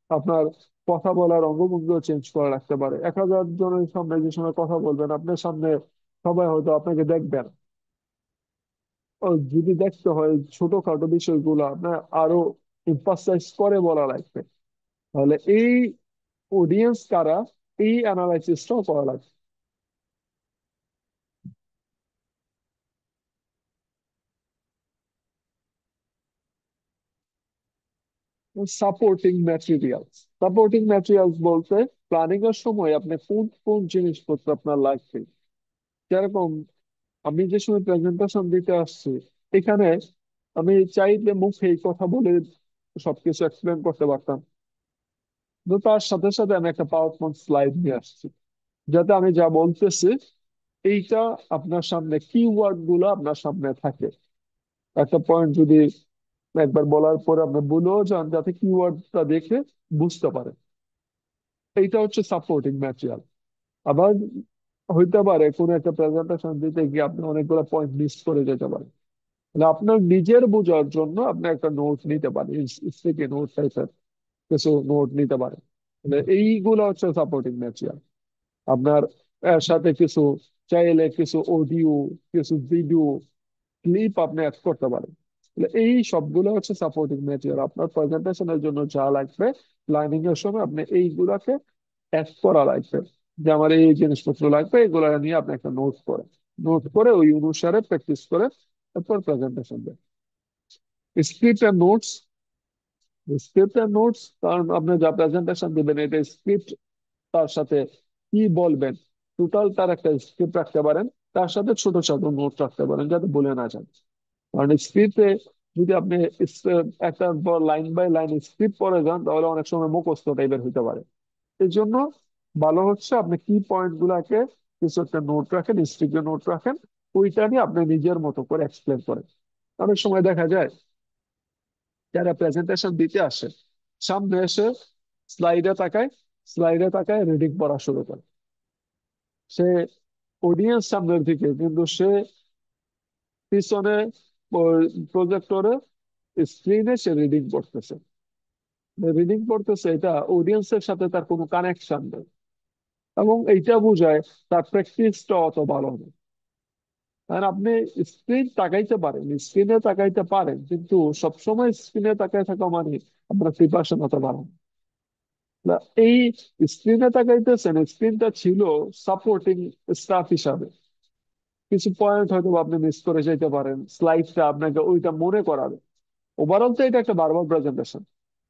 আপনার কথা বলার অঙ্গভঙ্গিও চেঞ্জ করা লাগতে পারে। 1,000 জনের সামনে যে সময় কথা বলবেন, আপনার সামনে সবাই হয়তো আপনাকে দেখবেন। ও যদি দেখতে হয় ছোটখাটো বিষয়গুলো আপনার আরো এমফাসাইজ করে বলা লাগবে, তাহলে এই অডিয়েন্স কারা, এই অ্যানালাইসিসটাও করা লাগবে। সাপোর্টিং ম্যাটেরিয়ালস, সাপোর্টিং ম্যাটেরিয়ালস বলতে প্ল্যানিং এর সময় আপনি কোন কোন জিনিসপত্র আপনার লাগবে। যেরকম আমি যে সময় প্রেজেন্টেশন দিতে আসছি, এখানে আমি চাইলে মুখে এই কথা বলে সবকিছু এক্সপ্লেন করতে পারতাম, কিন্তু তার সাথে সাথে আমি একটা পাওয়ার পয়েন্ট স্লাইড নিয়ে আসছি, যাতে আমি যা বলতেছি এইটা আপনার সামনে কিওয়ার্ড গুলো আপনার সামনে থাকে। একটা পয়েন্ট যদি একবার বলার পরে আপনি বলেও যান, যাতে কিওয়ার্ডটা দেখে বুঝতে পারে। এইটা হচ্ছে সাপোর্টিং ম্যাটেরিয়াল। আবার হইতে পারে কোনো একটা প্রেজেন্টেশন দিতে গিয়ে আপনি অনেকগুলো পয়েন্ট মিস করে যেতে পারেন, তাহলে আপনার নিজের বোঝার জন্য আপনি একটা নোট নিতে পারেন, স্টিকি নোট টাইপের কিছু নোট নিতে পারেন। তাহলে এইগুলো হচ্ছে সাপোর্টিং ম্যাটেরিয়াল। আপনার এর সাথে কিছু চাইলে কিছু অডিও, কিছু ভিডিও ক্লিপ আপনি অ্যাড করতে পারেন। তাহলে এই সবগুলো হচ্ছে সাপোর্টিং ম্যাটেরিয়াল। আপনার প্রেজেন্টেশনের জন্য যা লাগবে, প্ল্যানিং এর সময় আপনি এইগুলাকে অ্যাড করা লাগবে, যে আমার এই জিনিসপত্র লাগবে, এগুলো নিয়ে আপনি একটা নোট করে, নোট করে ওই অনুসারে প্র্যাকটিস করে তারপর প্রেজেন্টেশন দেন। Script and notes, script and notes, কারণ আপনি যা প্রেজেন্টেশন দিবেন এটা স্ক্রিপ্ট, তার সাথে কি বলবেন টোটাল তার একটা স্ক্রিপ্ট রাখতে পারেন, তার সাথে ছোট ছোট নোট রাখতে পারেন যাতে বলে না যান। কারণ স্ক্রিপ্টে যদি আপনি একটা লাইন বাই লাইন স্ক্রিপ্ট পড়ে যান, তাহলে অনেক সময় মুখস্থ টাইপের হতে পারে। এই জন্য ভালো হচ্ছে আপনি কি পয়েন্ট গুলাকে কিছু একটা নোট রাখেন, স্টিকি নোট রাখেন, ওইটা নিয়ে আপনি নিজের মতো করে এক্সপ্লেন করেন। অনেক সময় দেখা যায় যারা প্রেজেন্টেশন দিতে আসে, সামনে এসে স্লাইডে তাকায়, স্লাইডে তাকায় রিডিং পড়া শুরু করে। সে অডিয়েন্স সামনের দিকে, কিন্তু সে পিছনে প্রজেক্টরে স্ক্রিনে সে রিডিং করতেছে, রিডিং করতেছে, এটা অডিয়েন্সের সাথে তার কোনো কানেকশন নেই। এবং এইটা বোঝায় তার প্র্যাকটিসটা অত ভালো নেই। আর আপনি স্ক্রিন তাকাইতে পারেন, স্ক্রিনে তাকাইতে পারেন, কিন্তু সবসময় স্ক্রিনে তাকাই থাকা মানে আপনার প্রিপারেশন হতে পারেন না। এই স্ক্রিনে তাকাইতেছেন, স্ক্রিনটা ছিল সাপোর্টিং স্টাফ হিসাবে, কিছু পয়েন্ট হয়তো আপনি মিস করে যেতে পারেন, স্লাইডটা আপনাকে ওইটা মনে করাবে। ওভারঅল তো এটা একটা বারবার প্রেজেন্টেশন,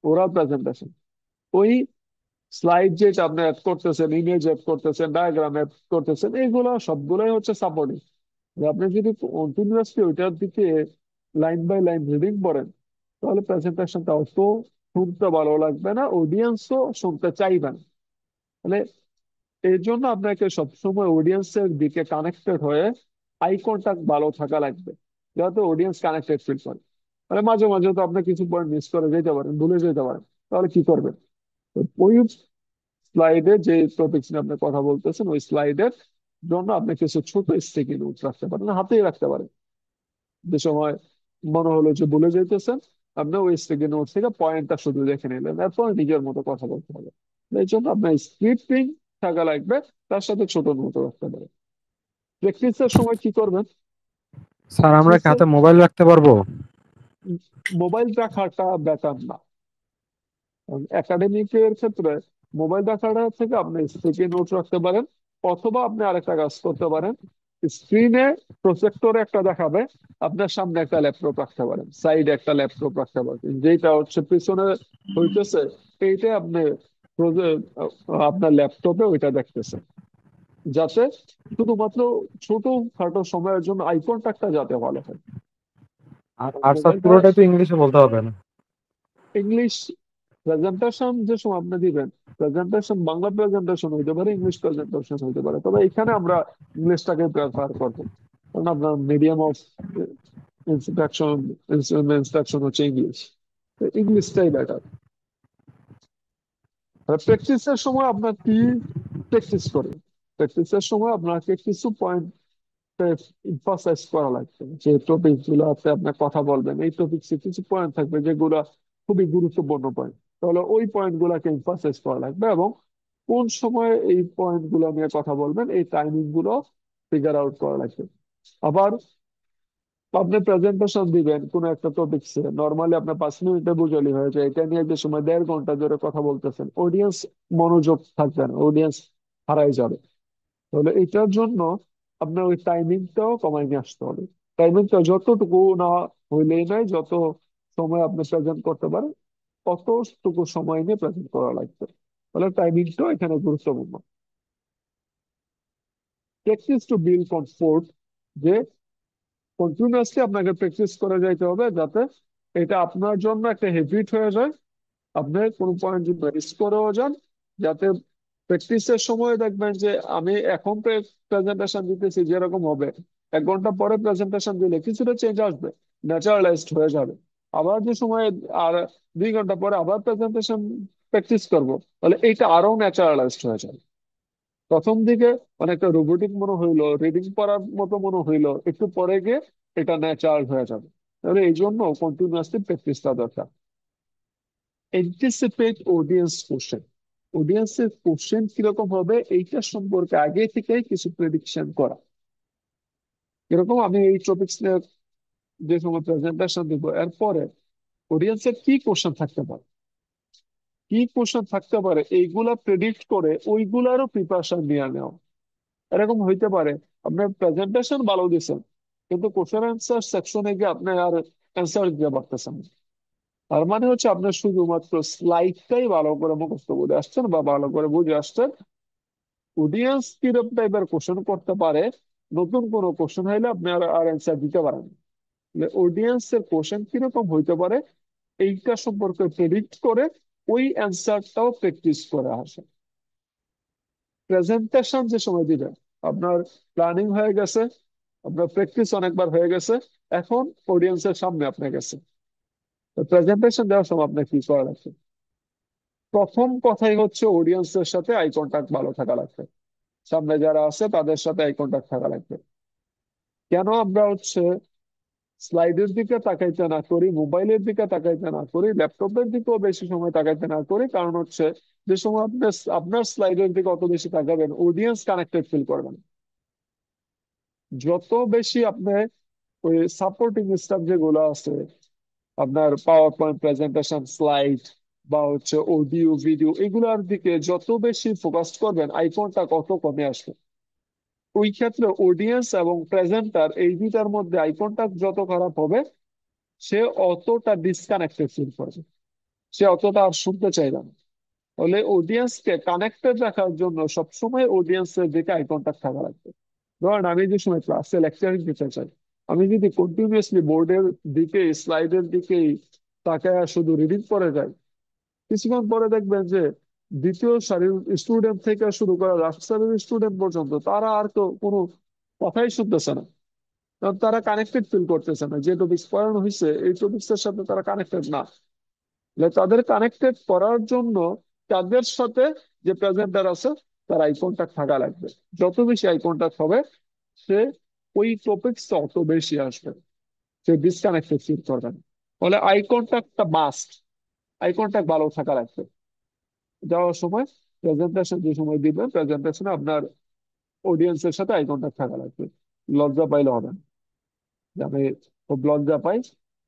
ওরাল প্রেজেন্টেশন। ওই স্লাইড যেটা আপনি অ্যাড করতেছেন, ইমেজ অ্যাড করতেছেন, ডায়াগ্রাম অ্যাড করতেছেন, এইগুলো সবগুলোই হচ্ছে সাপোর্টিং। আপনি যদি কন্টিনিউয়াসলি ওইটার দিকে লাইন বাই লাইন রিডিং করেন, তাহলে প্রেজেন্টেশনটা অত শুনতে ভালো লাগবে না, অডিয়েন্সও শুনতে চাইবে না। মানে এই জন্য আপনাকে সবসময় অডিয়েন্সের দিকে কানেক্টেড হয়ে আই কন্টাক্ট ভালো থাকা লাগবে, যাতে অডিয়েন্স কানেক্টেড ফিল করে। মানে মাঝে মাঝে তো আপনি কিছু পয়েন্ট মিস করে যেতে পারেন, ভুলে যেতে পারেন, তাহলে কি করবেন? তো ওই স্লাইডে যে টপিকস নিয়ে আপনি কথা বলতেছেন, ওই স্লাইডের জন্য আপনি কিছু ছোট স্টিকি নোট রাখতে পারেন, হাতেই রাখতে পারেন। যে সময় মনে হলো যে ভুলে যেতেছেন, আপনি ওই স্টিকি নোট থেকে পয়েন্টটা শুধু দেখে নিলেন, এরপর নিজের মতো কথা বলতে হবে। এই জন্য আপনার স্ক্রিপ্টিং থাকা লাগবে, তার সাথে ছোট নোটও রাখতে পারেন। প্র্যাকটিসের সময় কি করবেন? স্যার আমরা কি প্র্যাকটিসের হাতে মোবাইল রাখতে পারবো? মোবাইল রাখাটা বেটার না। একাডেমিকের ক্ষেত্রে মোবাইল রাখাটা থেকে আপনি স্টিকি নোট রাখতে পারেন, অথবা আপনি আরেকটা কাজ করতে পারেন, স্ক্রিনে প্রজেক্টরে একটা দেখাবে, আপনার সামনে একটা ল্যাপটপ রাখতে পারেন, সাইডে একটা ল্যাপটপ রাখতে পারেন, যেটা হচ্ছে পিছনে হইতেছে এইটা আপনি আপনার ল্যাপটপে ওইটা দেখতেছেন, যাতে শুধুমাত্র ছোট খাটো সময়ের জন্য আই কন্টাক্টটা যাতে ভালো হয়। আর আর স্যার মোবাইলটা পুরোটাই তো ইংলিশে বলতে হবে না? ইংলিশ প্রেজেন্টেশন যে সময় আপনি দিবেন, প্রেজেন্টেশন বাংলা প্রেজেন্টেশন হইতে পারে, ইংলিশ প্রেজেন্টেশন হইতে পারে, তবে এখানে আমরা ইংলিশটাকে প্রেফার করবো, কারণ আপনার মিডিয়াম অফ ইনস্ট্রাকশন ইনস্ট্রাকশন হচ্ছে ইংলিশ, ইংলিশটাই বেটার। প্র্যাকটিসের সময় আপনার কি প্র্যাকটিস করেন, প্র্যাকটিসের সময় আপনাকে কিছু পয়েন্ট এমফাসাইজ করা লাগবে। যে টপিক গুলোতে আপনি কথা বলবেন, এই টপিকসে কিছু পয়েন্ট থাকবে যেগুলো খুবই গুরুত্বপূর্ণ পয়েন্ট, তাহলে ওই পয়েন্ট গুলাকে এমফাসাইজ করা লাগবে, এবং কোন সময় এই পয়েন্ট গুলো নিয়ে কথা বলবেন এই টাইমিং গুলো ফিগার আউট করা লাগবে। আবার আপনি প্রেজেন্টেশন দিবেন কোন একটা টপিকসে, নর্মালি আপনার 5 মিনিটে বুঝালি হয়ে যায়, এটা নিয়ে যে সময় 1.5 ঘন্টা ধরে কথা বলতেছেন, অডিয়েন্স মনোযোগ থাকবে না, অডিয়েন্স হারাই যাবে। তাহলে এটার জন্য আপনার ওই টাইমিংটাও কমাই নিয়ে আসতে হবে। টাইমিংটা যতটুকু না হইলেই নাই, যত সময় আপনি প্রেজেন্ট করতে পারেন ততটুকু সময় নিয়ে প্রেজেন্ট করা লাগবে। তাহলে টাইমিংটাও এখানে গুরুত্বপূর্ণ। প্র্যাকটিস টু বিল্ড কমফোর্ট, যে কন্টিনিউয়াসলি আপনাকে প্র্যাকটিস করে যাইতে হবে যাতে এটা আপনার জন্য একটা হ্যাবিট হয়ে যায়, আপনি কোনো পয়েন্ট যদি মিস করেও যান, যাতে প্র্যাকটিসের সময় দেখবেন যে আমি এখন প্রেজেন্টেশন দিতেছি যেরকম হবে, 1 ঘন্টা পরে প্রেজেন্টেশন দিলে কিছুটা চেঞ্জ আসবে, ন্যাচারালাইজড হয়ে যাবে। আবার যে সময় আর 2 ঘন্টা পরে আবার প্রেজেন্টেশন প্র্যাকটিস করব, তাহলে এইটা আরো ন্যাচারালাইজড হয়ে যাবে। প্রথম দিকে অনেকটা রোবোটিক মনে হইলো, রিডিং পড়ার মতো মনে হইলো, একটু পরে গিয়ে এটা ন্যাচারাল হয়ে যাবে। তাহলে এই জন্য কন্টিনিউয়াসলি প্র্যাকটিসটা দরকার। এন্টিসিপেট অডিয়েন্স কোশ্চেন, অডিয়েন্সের কোশ্চেন কিরকম হবে এইটা সম্পর্কে আগে থেকেই কিছু প্রেডিকশন করা। এরকম আমি এই টপিকস নিয়ে যে সময় প্রেজেন্টেশন দিব, এরপরে অডিয়েন্সের কি কোশ্চেন থাকতে পারে, কি কোশ্চেন থাকতে পারে এইগুলা প্রেডিক্ট করে ওইগুলারও প্রিপারেশন নিয়ে নেওয়া। এরকম হইতে পারে আপনার প্রেজেন্টেশন ভালো দিচ্ছেন, কিন্তু কোশ্চেন অ্যান্সার সেকশনে গিয়ে আপনি আর অ্যান্সার দিতে পারতেছেন না। তার মানে হচ্ছে আপনার শুধুমাত্র স্লাইডটাই ভালো করে মুখস্থ করে আসছেন বা ভালো করে বুঝে আসছেন, অডিয়েন্স কিরকম টাইপের কোশ্চেন করতে পারে, নতুন কোন কোশ্চেন হইলে আপনি আর অ্যান্সার দিতে পারেন। অডিয়েন্স এর কোশ্চেন কিরকম হইতে পারে এইটা সম্পর্কে প্রেডিক্ট করে ওই অ্যান্সারটাও প্র্যাকটিস করে আসে। প্রেজেন্টেশন যে সময় দিবেন, আপনার প্ল্যানিং হয়ে গেছে, আপনার প্র্যাকটিস অনেকবার হয়ে গেছে, এখন অডিয়েন্সের সামনে আপনি গেছে, প্রেজেন্টেশন দেওয়ার সময় আপনার কি করা লাগবে? প্রথম কথাই হচ্ছে অডিয়েন্সের সাথে আই কন্টাক্ট ভালো থাকা লাগবে, সামনে যারা আছে তাদের সাথে আই কন্টাক্ট থাকা লাগবে। কেন আমরা হচ্ছে স্লাইডের দিকে তাকাইতে না করি, মোবাইলের দিকে তাকাইতে না করি, ল্যাপটপের দিকেও বেশি সময় তাকাইতে না করি, কারণ হচ্ছে যে সময় আপনি আপনার স্লাইডের দিকে অত বেশি তাকাবেন অডিয়েন্স কানেক্টেড ফিল করবেন। যত বেশি আপনি ওই সাপোর্টিং স্টাফ যেগুলো আছে, আপনার পাওয়ার পয়েন্ট প্রেজেন্টেশন স্লাইড বা হচ্ছে অডিও ভিডিও, এগুলোর দিকে যত বেশি ফোকাস করবেন আই কন্টাক্ট কত কমে আসবে। ওই ক্ষেত্রে অডিয়েন্স এবং প্রেজেন্টার এই দুইটার মধ্যে আই কন্টাক্ট যত খারাপ হবে, সে অতটা ডিসকানেক্টেড ফিল করবে, সে অতটা আর শুনতে চাইবে না। তাহলে অডিয়েন্সকে কানেক্টেড রাখার জন্য সবসময় অডিয়েন্সের দিকে আই কন্টাক্ট থাকা লাগবে। ধরেন আমি যে সময় ক্লাসে লেকচারিং দিতে চাই, আমি যদি কন্টিনিউয়াসলি বোর্ডের দিকে স্লাইডের দিকেই তাকায় শুধু রিডিং করে যাই, কিছুক্ষণ পরে দেখবেন যে দ্বিতীয় সারির স্টুডেন্ট থেকে শুরু করে লাস্ট সারির স্টুডেন্ট পর্যন্ত তারা আর তো কোনো কথাই শুনতেছে না, কারণ তারা কানেক্টেড ফিল করতেছে না, যে টপিক্স পড়ানো হয়েছে এই টপিক্স এর সাথে তারা কানেক্টেড না। তাদের কানেক্টেড করার জন্য তাদের সাথে যে প্রেজেন্টার আছে তার আই কন্টাক্ট থাকা লাগবে। যত বেশি আই কন্টাক্ট হবে, সে ওই টপিক্স অত বেশি আসবে, সে ডিসকানেক্টেড ফিল করবে না। ফলে আই কন্টাক্টটা মাস্ট, আই কন্টাক্ট ভালো থাকা লাগবে যাওয়ার সময়। প্রেজেন্টেশন যে সময় দিবেন, প্রেজেন্টেশনে আপনার অডিয়েন্সের সাথে আই কন্টাক্ট থাকা লাগবে। লজ্জা পাইলে হবে না, যে আমি খুব লজ্জা পাই,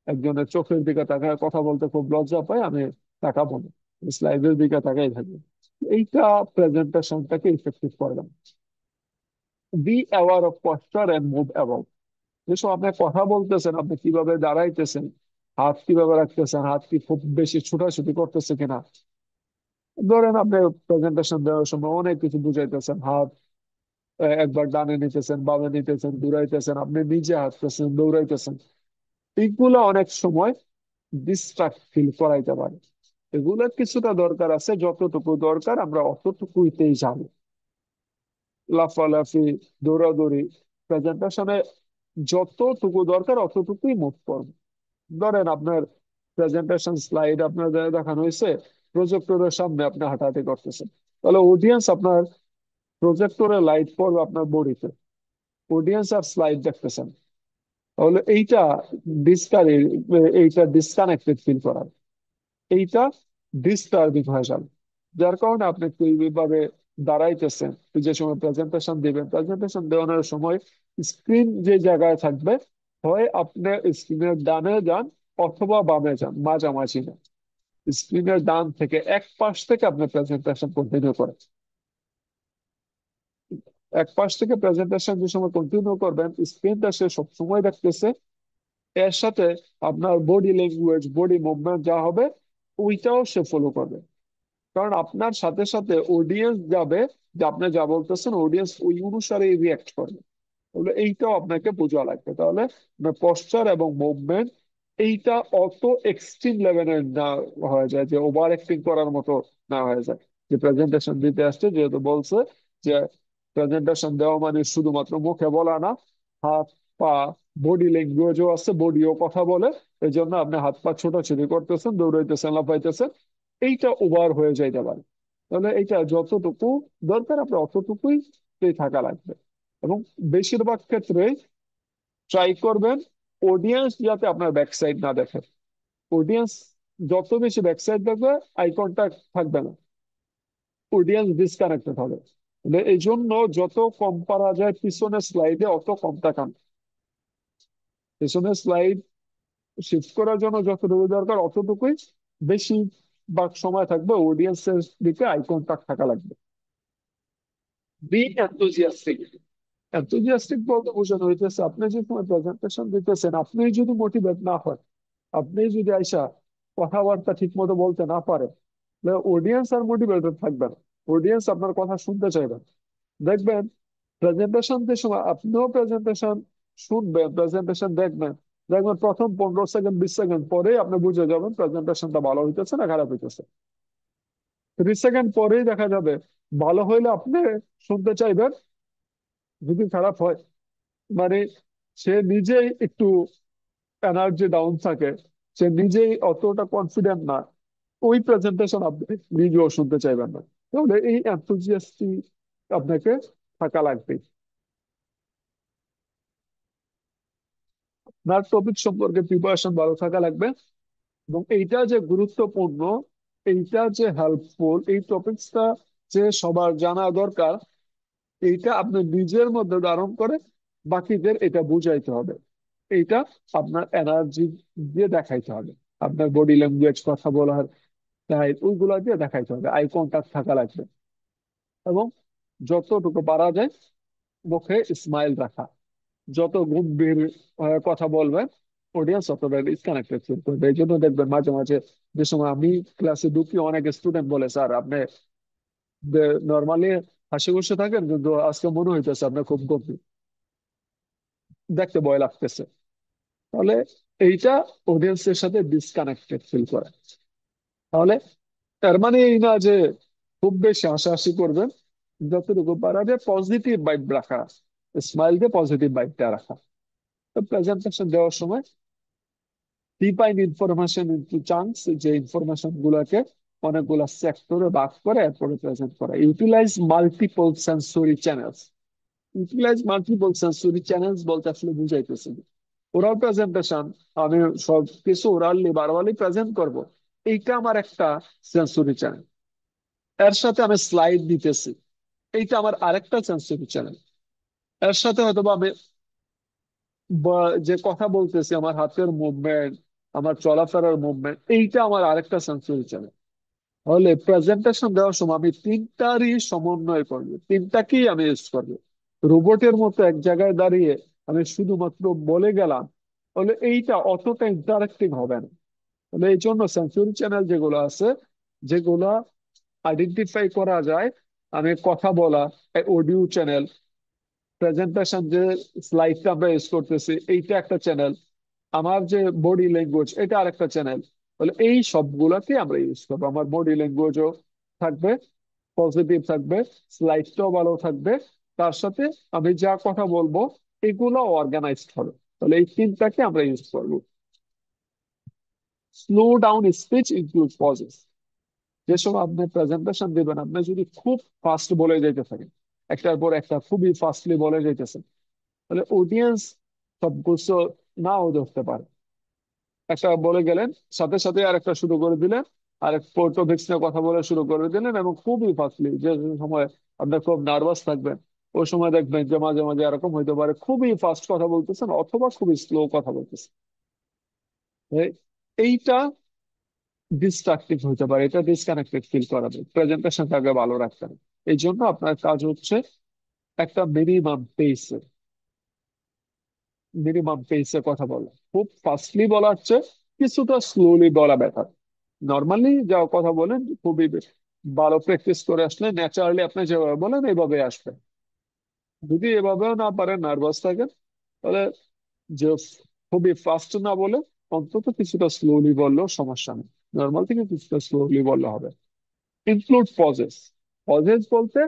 একজনের চোখের দিকে তাকায় কথা বলতে খুব লজ্জা পাই, আমি তাকাবো না, স্লাইডের দিকে তাকাই থাকবে। এইটা প্রেজেন্টেশনটাকে ইফেক্টিভ করে দেয়। Be aware of posture and move about, যেসব আপনি কথা বলতেছেন আপনি কিভাবে দাঁড়াইতেছেন, হাত কিভাবে রাখতেছেন, হাত কি খুব বেশি ছুটাছুটি করতেছে কিনা। ধরেন আপনি প্রেজেন্টেশন দেওয়ার সময় অনেক কিছু বুঝাইতেছেন, হাত একবার ডানে নিতেছেন, বামে নিতেছেন, দৌড়াইতেছেন, আপনি নিজে হাঁটতেছেন, দৌড়াইতেছেন, এইগুলো অনেক সময় ডিস্ট্রাক্ট ফিল করাইতে পারে। এগুলোর কিছুটা দরকার আছে, যতটুকু দরকার আমরা অতটুকুইতেই যাবো। লাফালাফি, দৌড়াদৌড়ি, প্রেজেন্টেশনে যতটুকু দরকার অতটুকুই মুভ করবো। ধরেন আপনার প্রেজেন্টেশন স্লাইড আপনার দেখানো হয়েছে, প্রজেক্টরের সামনে আপনি হাঁটাহাঁটি করতেছেন, তাহলে অডিয়েন্স আপনার প্রজেক্টরে লাইট পড়বে আপনার বডিতে, অডিয়েন্স আর স্লাইড দেখতেছেন, তাহলে এইটা ডিসকানেক্টেড ফিল করার, এইটা ডিস্টার্বিং হয়ে যাবে। যার কারণে আপনি একটু এইভাবে দাঁড়াইতেছেন, যে সময় প্রেজেন্টেশন দিবেন, প্রেজেন্টেশন দেওয়ানোর সময় স্ক্রিন যে জায়গায় থাকবে, হয় আপনি স্ক্রিনের ডানে যান অথবা বামে যান, মাঝামাঝি না। স্ক্রিনের ডান থেকে এক পাশ থেকে আপনি প্রেজেন্টেশন কন্টিনিউ করেন। এক পাশ থেকে প্রেজেন্টেশন যে সময় কন্টিনিউ করবেন, স্ক্রিনটা সে সবসময় দেখতেছে, এর সাথে আপনার বডি ল্যাঙ্গুয়েজ, বডি মুভমেন্ট যা হবে ওইটাও সে ফলো করবে। কারণ আপনার সাথে সাথে অডিয়েন্স যাবে, যে আপনি যা বলতেছেন অডিয়েন্স ওই অনুসারে রিয়াক্ট করবে। তাহলে এইটাও আপনাকে বোঝা লাগবে। তাহলে পশ্চার এবং মুভমেন্ট এইটা অত এক্সট্রিম লেভেলের না হয়ে যায়, যে ওভার অ্যাক্টিং করার মতো না হয়ে যায়। যে প্রেজেন্টেশন দিতে আসছে, যেহেতু বলছে যে প্রেজেন্টেশন দেওয়া মানে শুধুমাত্র মুখে বলা না, হাত পা, বডি ল্যাঙ্গুয়েজও আছে, বডিও কথা বলে। এই জন্য আপনি হাত পা ছোটাছুটি করতেছেন, দৌড়াইতেছেন, লাফাইতেছেন, এইটা ওভার হয়ে যাইতে পারে। তাহলে এইটা যতটুকু দরকার আপনার অতটুকুই থাকা লাগবে। এবং বেশিরভাগ ক্ষেত্রে ট্রাই করবেন অডিয়েন্স যাতে আপনার ব্যাক সাইড না দেখে। অডিয়েন্স যত বেশি ব্যাক সাইড দেখবে, আই কন্ট্যাক্ট থাকবে না, অডিয়েন্স ডিসকানেক্টেড হবে। মানে এই জন্য যত কম পারা যায় পিছনের স্লাইডে অত কম তাকান। পিছনের স্লাইড শিফট করার জন্য যতটুকু দরকার অতটুকুই, বেশি ভাগ সময় থাকবে অডিয়েন্সের দিকে আই কন্ট্যাক্ট থাকা লাগবে। B enthusiastic. এনথুজিয়াস্টিক বলতে বোঝানো হইতেছে আপনি যে সময় প্রেজেন্টেশন দিতেছেন, আপনি যদি মোটিভেট না হয়, আপনি যদি আইসা কথাবার্তা ঠিক মতো বলতে না পারে, তাহলে অডিয়েন্স আর মোটিভেটেড থাকবে না, অডিয়েন্স আপনার কথা শুনতে চাইবে না। দেখবেন প্রেজেন্টেশন যে সময় আপনিও প্রেজেন্টেশন শুনবেন, প্রেজেন্টেশন দেখবেন, দেখবেন প্রথম 15 সেকেন্ড 20 সেকেন্ড পরেই আপনি বুঝে যাবেন প্রেজেন্টেশনটা ভালো হইতেছে না খারাপ হইতেছে। 30 সেকেন্ড পরেই দেখা যাবে, ভালো হইলে আপনি শুনতে চাইবেন, যদি খারাপ হয় মানে সে নিজেই একটু এনার্জি ডাউন থাকে, সে নিজেই অতটা কনফিডেন্ট না, ওই প্রেজেন্টেশন আপনি নিজেও শুনতে চাইবেন না। তাহলে এই এনথুজিয়াস্টি আপনাকে থাকা লাগবে। আপনার টপিক সম্পর্কে প্রিপারেশন ভালো থাকা লাগবে, এবং এইটা যে গুরুত্বপূর্ণ, এইটা যে হেল্পফুল, এই টপিকসটা যে সবার জানা দরকার, এইটা আপনি নিজের মধ্যে ধারণ করে বাকিদের এটা বুঝাইতে হবে। এইটা আপনার এনার্জি দিয়ে দেখাইতে হবে, আপনার বডি ল্যাঙ্গুয়েজ, কথা বলার স্টাইল, ওইগুলা দিয়ে দেখাইতে হবে, আই কন্টাক্ট থাকা লাগবে। এবং যতটুকু পারা যায় মুখে স্মাইল রাখা। যত গম্ভীর কথা বলবেন, অডিয়েন্স ততটা ডিসকানেক্টেড ফিল করবে। এই জন্য দেখবেন মাঝে মাঝে যে সময় আমি ক্লাসে ঢুকি, অনেক স্টুডেন্ট বলে স্যার আপনি নর্মালি হাসি খুশি থাকেন, কিন্তু আজকে মনে হইতেছে আপনি খুব গম্ভীর, দেখতে ভয় লাগতেছে। তাহলে এইটা অডিয়েন্সের সাথে ডিসকানেক্টেড ফিল করে। তাহলে তার মানে এই না যে খুব বেশি হাসাহাসি করবেন, যতটুকু পারা যায় পজিটিভ ভাইব রাখা, স্মাইল দিয়ে পজিটিভ ভাইবটা রাখা। তো প্রেজেন্টেশন দেওয়ার সময় ডিফাইন ইনফরমেশন ইনটু চাঙ্কস, যে ইনফরমেশন গুলোকে অনেকগুলা সেক্টরে ভাগ করে এরপরে প্রেজেন্ট করা। Utilise multiple sensory channels. Utilise multiple sensory channels বলতে আসলে বুঝাইতেছি ওরাল প্রেজেন্টেশন, আমি সব কিছু ওরালি বারবারই প্রেজেন্ট করব, এইটা আমার একটা সেন্সরি চ্যানেল। এর সাথে আমি স্লাইড দিতেছি, এইটা আমার আরেকটা সেন্সরি চ্যানেল। এর সাথে হয়তো বা আমি যে কথা বলতেছি, আমার হাতের মুভমেন্ট, আমার চলাফেরার মুভমেন্ট, এইটা আমার আরেকটা সেন্সরি চ্যানেল। তাহলে প্রেজেন্টেশন দেওয়ার সময় আমি তিনটারই সমন্বয় করবো, তিনটাকেই আমি ইউজ করবো। রোবটের মতো এক জায়গায় দাঁড়িয়ে আমি শুধুমাত্র বলে গেলাম, তাহলে এইটা অতটা ইন্টারেক্টিভ হবে না। তাহলে এই জন্য সেন্সরি চ্যানেল যেগুলো আছে, যেগুলা আইডেন্টিফাই করা যায়, আমি কথা বলা, অডিও চ্যানেল, প্রেজেন্টেশন যে স্লাইডটা আমরা ইউজ করতেছি এইটা একটা চ্যানেল, আমার যে বডি ল্যাঙ্গুয়েজ এটা আরেকটা চ্যানেল। তাহলে এই সবগুলাকে আমরা ইউজ করবো। আমার বডি ল্যাঙ্গুয়েজও থাকবে, পজিটিভ থাকবে, স্লাইডটাও ভালো থাকবে, তার সাথে আমি যা কথা বলবো এগুলো অর্গানাইজড হবে। তাহলে এই তিনটাকে আমরা ইউজ করবো। Slow down speech include pauses. যে সময় আপনি প্রেজেন্টেশন দিবেন, আপনি যদি খুব ফাস্ট বলে যেতে থাকেন, একটার পর একটা খুবই ফাস্টলি বলে যেতেছেন, তাহলে অডিয়েন্স সবকিছু নাও ধরতে পারে। একটা বলে গেলেন, সাথে সাথে আর একটা শুরু করে দিলেন, আর এক টপিক্স নিয়ে কথা বলা শুরু করে দিলেন, এবং খুবই ফাস্টলি, যে সময় আপনি খুব নার্ভাস থাকবেন ওই সময় দেখবেন যে মাঝে মাঝে এরকম হইতে পারে খুবই ফাস্ট কথা বলতেছেন অথবা খুবই স্লো কথা বলতেছেন। এই- এইটা ডিস্ট্রাকটিভ হতে পারে, এটা ডিসকানেক্টেড ফিল করাবে, প্রেজেন্টেশনটাকে ভালো রাখতে হবে। এই জন্য আপনার কাজ হচ্ছে একটা মিনিমাম পেসে কথা বলা। খুব ফাস্টলি বলা হচ্ছে, কিছুটা স্লোলি বলা বেটার। নর্মালি যা কথা বলেন খুবই ভালো প্র্যাকটিস করে আসলে ন্যাচারালি আপনি যেভাবে বলেন এইভাবে আসবে। যদি এভাবেও না পারেন, নার্ভাস থাকেন, তাহলে যে খুবই ফাস্ট না বলে অন্তত কিছুটা স্লোলি বললেও সমস্যা নেই। নর্মাল থেকে কিছুটা স্লোলি বললে হবে। Include pauses. পজেস বলতে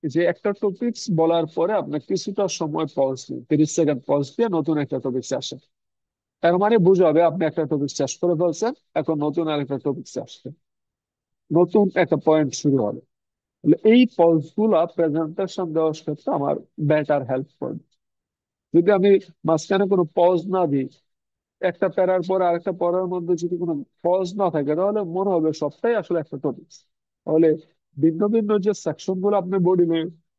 যে একটা টপিকস বলার পরে আপনার কিছুটা সময় পজ নেই, 30 সেকেন্ড পজ দিয়ে নতুন একটা টপিকস আসে। তার মানে বুঝাবে আপনি একটা টপিক শেষ করে ফেলছেন, এখন নতুন আরেকটা টপিক আসছে, নতুন একটা পয়েন্ট শুরু হবে। তাহলে এই পজ গুলা প্রেজেন্টেশন দেওয়ার ক্ষেত্রে আমার বেটার হেল্প করবে। যদি আমি মাঝখানে কোনো পজ না দিই, একটা প্যারার পর আরেকটা পড়ার মধ্যে যদি কোনো পজ না থাকে, তাহলে মনে হবে সবটাই আসলে একটা টপিক। তাহলে ভিন্ন ভিন্ন যে সেকশন গুলো আপনি বডি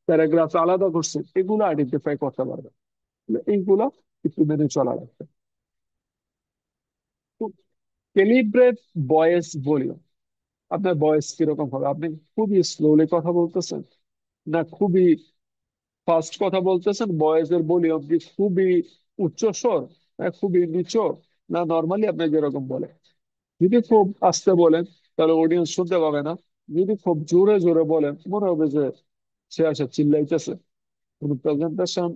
প্যারাগ্রাফ আলাদা করছেন, এগুলো আইডেন্টিফাই করতে পারবেন। তাহলে এইগুলো একটু মেনে চলা লাগবে। Calibrate voice volume. আপনার ভয়েস কিরকম হবে? আপনি খুবই স্লোলি কথা বলতেছেন, না খুবই ফাস্ট কথা বলতেছেন? ভয়েসের ভলিউম কি খুবই উচ্চ স্বর, না খুবই নিচু, না নর্মালি আপনি যেরকম বলেন? যদি খুব আস্তে বলেন তাহলে অডিয়েন্স শুনতে পাবে না। যদি খুব জোরে জোরে বলেন মনে হবে যে সে আসে চিল্লাইতেছে, কোনো প্রেজেন্টেশন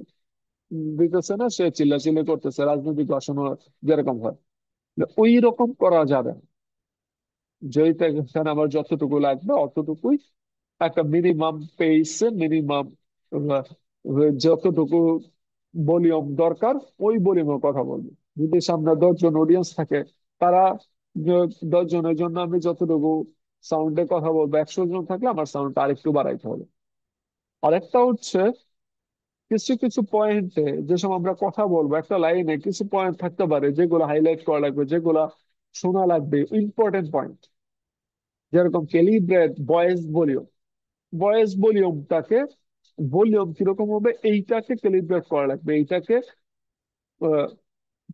দিতেছে না, সে চিল্লাচিল্লি করতেছে, রাজনৈতিক ভাষণ যেরকম হয়। ওই রকম করা যাবে না। যেইটা এখানে আমার যতটুকু লাগবে অতটুকুই, একটা মিনিমাম পেইসে, মিনিমাম যতটুকু ভলিউম দরকার ওই ভলিউমে কথা বলবো। যদি সামনে 10 জন অডিয়েন্স থাকে, তারা 10 জনের জন্য আমি যতটুকু সাউন্ডে কথা বলবো, 100 জন থাকলে আমার সাউন্ডটা আরেকটু বাড়াইতে হবে। আরেকটা হচ্ছে, কিছু কিছু পয়েন্টে যে সময় আমরা কথা বলবো, একটা লাইনে কিছু পয়েন্ট থাকতে পারে যেগুলো হাইলাইট করা লাগবে, যেগুলা শোনা লাগবে, ইম্পর্টেন্ট পয়েন্ট। যেরকম ক্যালিব্রেট ভয়েস ভলিউমটাকে, ভলিউম কিরকম হবে এইটাকে ক্যালিব্রেট করা লাগবে, এইটাকে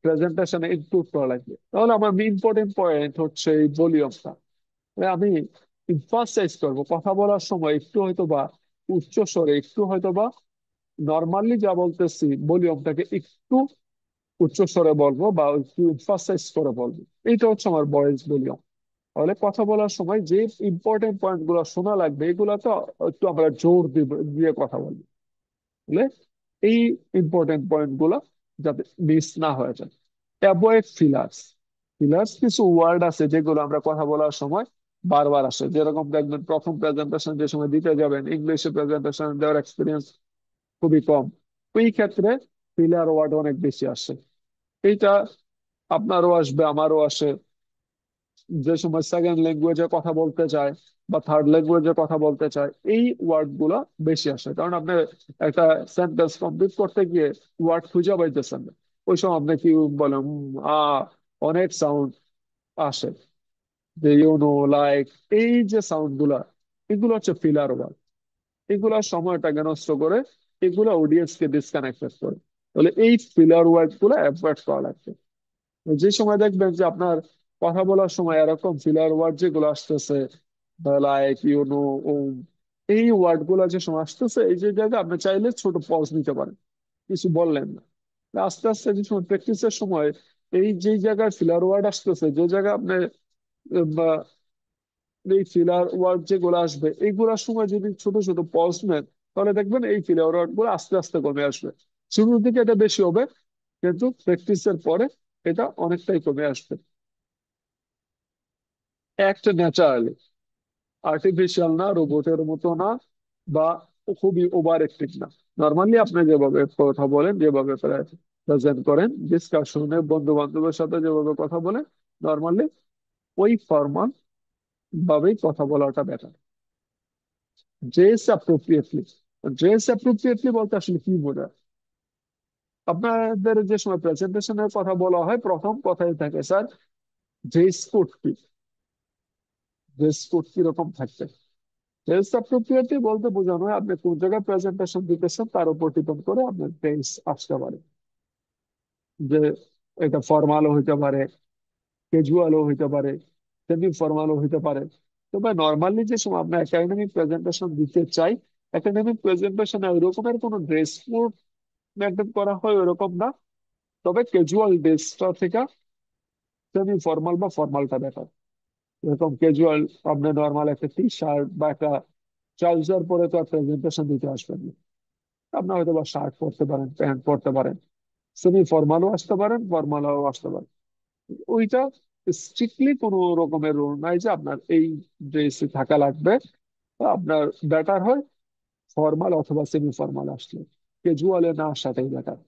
প্রেজেন্টেশনে ইনক্লুড করা লাগবে। তাহলে আমার ইম্পর্টেন্ট পয়েন্ট হচ্ছে এই ভলিউমটা। আমি ইমফাসাইজ করবো কথা বলার সময়, একটু হয়তো বা উচ্চ স্বরে, একটু হয়তো বা নর্মালি যা বলতেছি ভলিউমটাকে একটু উচ্চ স্বরে বলবো বা একটু ইমফাসাইজ করে বলবো। এইটা হচ্ছে আমার ভয়েস ভলিউম। তাহলে কথা বলার সময় যে ইম্পর্টেন্ট পয়েন্ট গুলো শোনা লাগবে এগুলা তো একটু আমরা জোর দিয়ে কথা বলবো। বুঝলে? এই ইম্পর্টেন্ট পয়েন্ট গুলা যাতে মিস না হয়ে যায়। Avoid fillers. ফিলার্স কিছু ওয়ার্ড আছে যেগুলো আমরা কথা বলার সময় বারবার আসে। যেরকম দেখবেন প্রথম প্রেজেন্টেশন যে সময় দিতে যাবেন, ইংলিশে প্রেজেন্টেশন দেওয়ার এক্সপিরিয়েন্স খুবই কম, ওই ক্ষেত্রে ফিলার ওয়ার্ড অনেক বেশি আসে। এইটা আপনারও আসবে, আমারও আসে। যে সময় সেকেন্ড ল্যাঙ্গুয়েজে কথা বলতে চায় বা থার্ড ল্যাঙ্গুয়েজে কথা বলতে চায়, এই ওয়ার্ড গুলা বেশি আসে। কারণ আপনি একটা সেন্টেন্স কমপ্লিট করতে গিয়ে ওয়ার্ড খুঁজে পাইতেছেন না, ওই সময় আপনি কি বলেন, অনেক সাউন্ড আসে, যে ইউনো, লাইক, এই যে সাউন্ড গুলা, এগুলো হচ্ছে ফিলার ওয়ার্ড। এগুলা সময়টাকে নষ্ট করে, এগুলা অডিয়েন্স কে ডিসকানেক্টেড করে। তাহলে এই ফিলার ওয়ার্ড গুলো অ্যাভয়েড করা লাগবে। যে সময় দেখবেন যে আপনার কথা বলার সময় এরকম ফিলার ওয়ার্ড যেগুলো আসতেছে, লাইক, ইউনো, এই ওয়ার্ড গুলো যে সময় আসতেছে, এই যে জায়গায় আপনি চাইলে ছোট পজ নিতে পারেন, কিছু বললেন না। আস্তে আস্তে যে সময় প্র্যাকটিসের সময় এই যে জায়গায় ফিলার ওয়ার্ড আসতেছে, যে জায়গায় আপনি বা এই ফিলার ওয়ার্ড যেগুলো আসবে এইগুলোর সময় যদি ছোট ছোট পজ নেন, তাহলে দেখবেন এই ফিলার ওয়ার্ড গুলো আস্তে আস্তে কমে আসবে। শুরুর দিকে এটা বেশি হবে, কিন্তু প্র্যাকটিসের পরে এটা অনেকটাই কমে আসবে। একটা ন্যাচারালি, আর্টিফিশিয়াল না, রোবটের মতো না, বা খুবই ওভার অ্যাক্টিভ না। নর্মালি আপনি যেভাবে কথা বলেন, যেভাবে প্রেজেন্ট করেন ডিসকাশনে, বন্ধু বান্ধবের সাথে যেভাবে কথা বলেন নর্মালি, ওই ফর্মাল ভাবেই কথা বলাটা better. Dress appropriately. Dress appropriately বলতে আসলে কি বোঝায়? আপনাদের যে সময় প্রেজেন্টেশনের কথা বলা হয়, প্রথম কথাই থাকে স্যার ড্রেস কোড কি, ড্রেস কোড কিরকম থাকবে। ড্রেস অ্যাপ্রোপ্রিয়েটলি বলতে বোঝানো হয় আপনি কোন জায়গায় প্রেজেন্টেশন দিতেছেন তার উপর ডিপেন্ড করে আপনার ড্রেস আসতে পারে। যে এটা ফর্মালও হইতে পারে, ক্যাজুয়ালও হইতে পারে, সেমি ফর্মালও হইতে পারে। তবে নর্মালি যে সময় আমরা একাডেমিক প্রেজেন্টেশন দিতে চাই, একাডেমিক প্রেজেন্টেশনে ওই রকমের কোনো ড্রেস কোড মেনটেন করা হয় ওরকম না। তবে ক্যাজুয়াল ড্রেসটা থেকে সেমি ফর্মাল বা ফর্মালটা বেটার। এরকম ক্যাজুয়াল, আপনি নর্মাল একটা টি শার্ট বা একটা ট্রাউজার পরে তো প্রেজেন্টেশন দিতে আসবেন না। আপনি হয়তো বা শার্ট পরতে পারেন, প্যান্ট পরতে পারেন, সেমি ফর্মালও আসতে পারেন, ফর্মালও আসতে পারেন। ওইটা স্ট্রিক্টলি কোনো রকমের রুল নাই যে আপনার এই ড্রেসে থাকা লাগবে। আপনার বেটার হয় ফর্মাল অথবা সেমি ফর্মাল আসলে, ক্যাজুয়ালে না আসাটাই বেটার।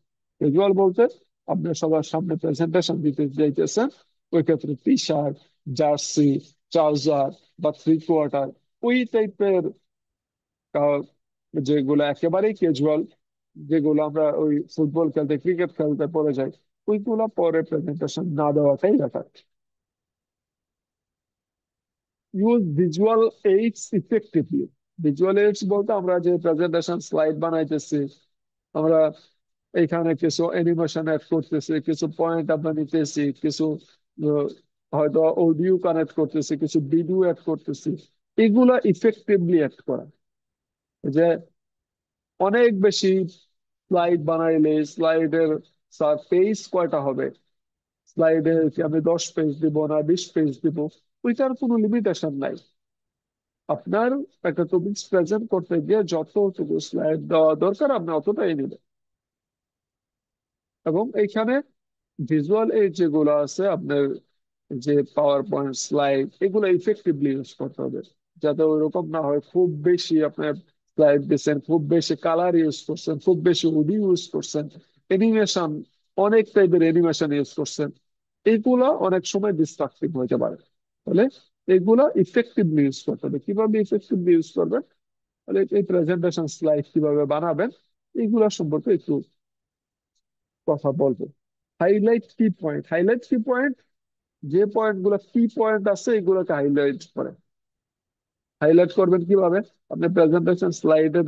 ক্যাজুয়াল বলতে আপনি সবার সামনে প্রেজেন্টেশন দিতে যাইতেছেন, ওই ক্ষেত্রে টি শার্ট, জার্সি, ট্রাউজার বা থ্রি কোয়ার্টার, ওই টাইপের যেগুলো একেবারেই ক্যাজুয়াল, যেগুলো আমরা ওই ফুটবল খেলতে ক্রিকেট খেলতে পরে যাই, ওইগুলো পরে প্রেজেন্টেশন না দেওয়াটাই better. Use visual AIDS effectively. Visual AIDS বলতে আমরা যে প্রেজেন্টেশন স্লাইড বানাইতেছি, আমরা এখানে কিছু অ্যানিমেশন অ্যাড করতেছি, কিছু পয়েন্ট আমরা নিতেছি, কিছু আহ, হয়তো অডিও কানেক্ট করতেছি, কিছু ভিডিও অ্যাড করতেছি। এগুলা ইফেক্টিভলি অ্যাড করা। যে অনেক বেশি স্লাইড বানাইলে স্লাইডের পেজ কয়টা হবে, স্লাইডে কি আমি 10 পেজ দিব না 20 পেজ দিব, ওইটার কোনো লিমিটেশন নাই। আপনার একটা টপিক প্রেজেন্ট করতে গিয়ে যতটুকু স্লাইড দেওয়া দরকার আপনি অতটাই নেবেন। এবং এইখানে ভিজুয়াল এইড যেগুলো আছে আপনার, যে পাওয়ার পয়েন্ট স্লাইড, এগুলো ইফেক্টিভলি ইউজ করতে হবে। যাতে ওইরকম না হয় খুব বেশি আপনার স্লাইড দিচ্ছেন, খুব বেশি কালার ইউজ করছেন, খুব বেশি অডিও ইউজ করছেন, অ্যানিমেশন, অনেক টাইপের অ্যানিমেশন ইউজ করছেন, এইগুলা অনেক সময় ডিস্ট্রাকটিভ হতে পারে। তাহলে এগুলা ইফেক্টিভলি ইউজ করতে হবে। কিভাবে ইফেক্টিভলি ইউজ করবেন? তাহলে এই প্রেজেন্টেশন স্লাইড কিভাবে বানাবেন, এইগুলা সম্পর্কে একটু কথা বলবো। হাইলাইট কি পয়েন্ট, হাইলাইট কি পয়েন্ট, যে পয়েন্ট গুলো কি পয়েন্ট আছে এগুলোকে হাইলাইট করে। হাইলাইট করবেন কিভাবে? আপনি প্রেজেন্টেশন স্লাইডে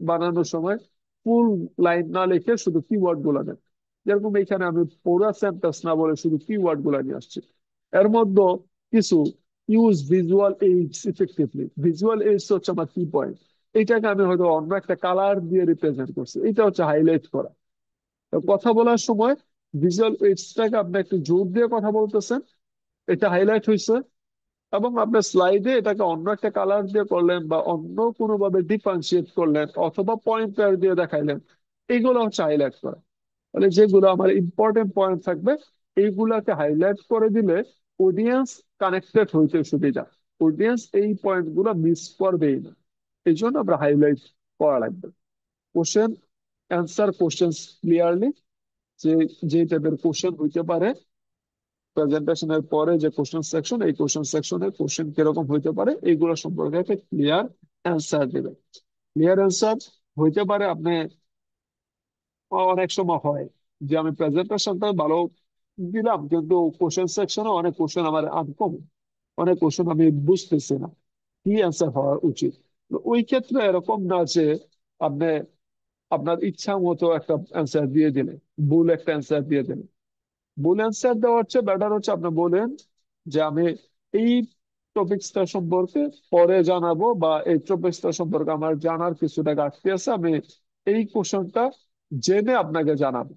বানানোর সময় ফুল লাইন না লিখে শুধু কিওয়ার্ড গুলো নেন। যেরকম এখানে আমি পুরো সেন্টেন্স না বলে শুধু কিওয়ার্ড গুলো নিয়ে আসছি। এর মধ্যে কিছু use visual AIDS effectively, visual AIDS হচ্ছে আমার কি পয়েন্ট, এটাকে আমি হয়তো অন্য একটা কালার দিয়ে রিপ্রেজেন্ট করছি, এটা হচ্ছে হাইলাইট করা। তো কথা বলার সময় ভিজুয়াল এইডসটাকে আপনি একটু জোর দিয়ে কথা বলতেছেন, এটা হাইলাইট হয়েছে। এবং আপনার স্লাইডে এটাকে অন্য একটা কালার দিয়ে করলেন বা অন্য কোনো ভাবে ডিফারেন্সিয়েট করলেন অথবা পয়েন্টার দিয়ে দেখাইলেন, এইগুলো হচ্ছে হাইলাইট করা। মানে যেগুলো আমার ইম্পর্টেন্ট পয়েন্ট থাকবে এইগুলাকে হাইলাইট করে দিলে অডিয়েন্স কানেক্টেড হইতে সুবিধা, অডিয়েন্স এই পয়েন্ট গুলো মিস করবেই না। এই জন্য আমরা হাইলাইট করা লাগবে। কোশ্চেন অ্যান্সার কোশ্চেন ক্লিয়ারলি, যে যে টাইপের কোশ্চেন হইতে পারে প্রেজেন্টেশনের পরে, যে কোশ্চেন সেকশন, এই কোশ্চেন সেকশনের কোশ্চেন কিরকম হইতে পারে এইগুলো সম্পর্কে একটা ক্লিয়ার অ্যান্সার দেবেন। ক্লিয়ার অ্যান্সার হইতে পারে আপনি, অনেক সময় হয় যে আমি প্রেজেন্টেশনটা ভালো দিলাম কিন্তু কোশ্চেন সেকশনে অনেক কোশ্চেন আমার আনকমন, অনেক কোশ্চেন আমি বুঝতেছি না কি অ্যান্সার হওয়া উচিত। তো ওই ক্ষেত্রে এরকম না যে আপনি আপনার ইচ্ছা মতো একটা অ্যান্সার দিয়ে দিলেন, ভুল একটা অ্যান্সার দিয়ে দিলেন। ভুল অ্যান্সার দেওয়া হচ্ছে বেটার হচ্ছে আপনি বলেন যে আমি এই টপিকসটা সম্পর্কে পরে জানাবো, বা এই টপিকসটা সম্পর্কে আমার জানার কিছুটা ঘাটতি আছে, আমি এই কোশ্চেনটা জেনে আপনাকে জানাবো।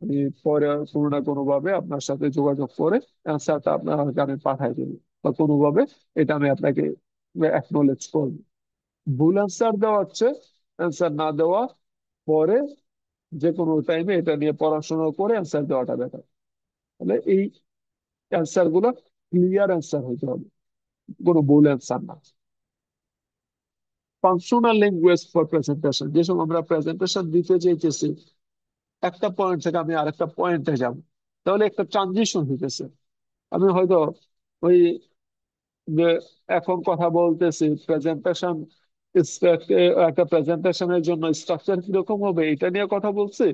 আমি পরে কোনো না কোনো ভাবে আপনার সাথে যোগাযোগ করে অ্যান্সারটা আপনাকে আমি পাঠাই দেবো, বা কোনোভাবে এটা আমি আপনাকে অ্যাকনোলেজ করবো। ভুল অ্যান্সার দেওয়া হচ্ছে অ্যান্সার না দেওয়া পরে যে কোনো টাইমে এটা নিয়ে পড়াশোনা করে অ্যান্সার দেওয়াটা বেটার। তাহলে এই অ্যান্সার গুলো ক্লিয়ার অ্যান্সার হইতে হবে, কোনো ভুল অ্যান্সার না। ফাংশনাল ল্যাঙ্গুয়েজ ফর প্রেজেন্টেশন, যে সময় আমরা প্রেজেন্টেশন দিতে চাইতেছি, একটা পয়েন্ট থেকে আমি আরেকটা পয়েন্টে যাব, তাহলে একটা ট্রানজিশন হইতেছে। আমি হয়তো ওই যে এখন কথা বলতেছি প্রেজেন্টেশন, একটা প্রেজেন্টেশনের জন্য স্ট্রাকচার কিরকম হবে এটা নিয়ে কথা বলছি।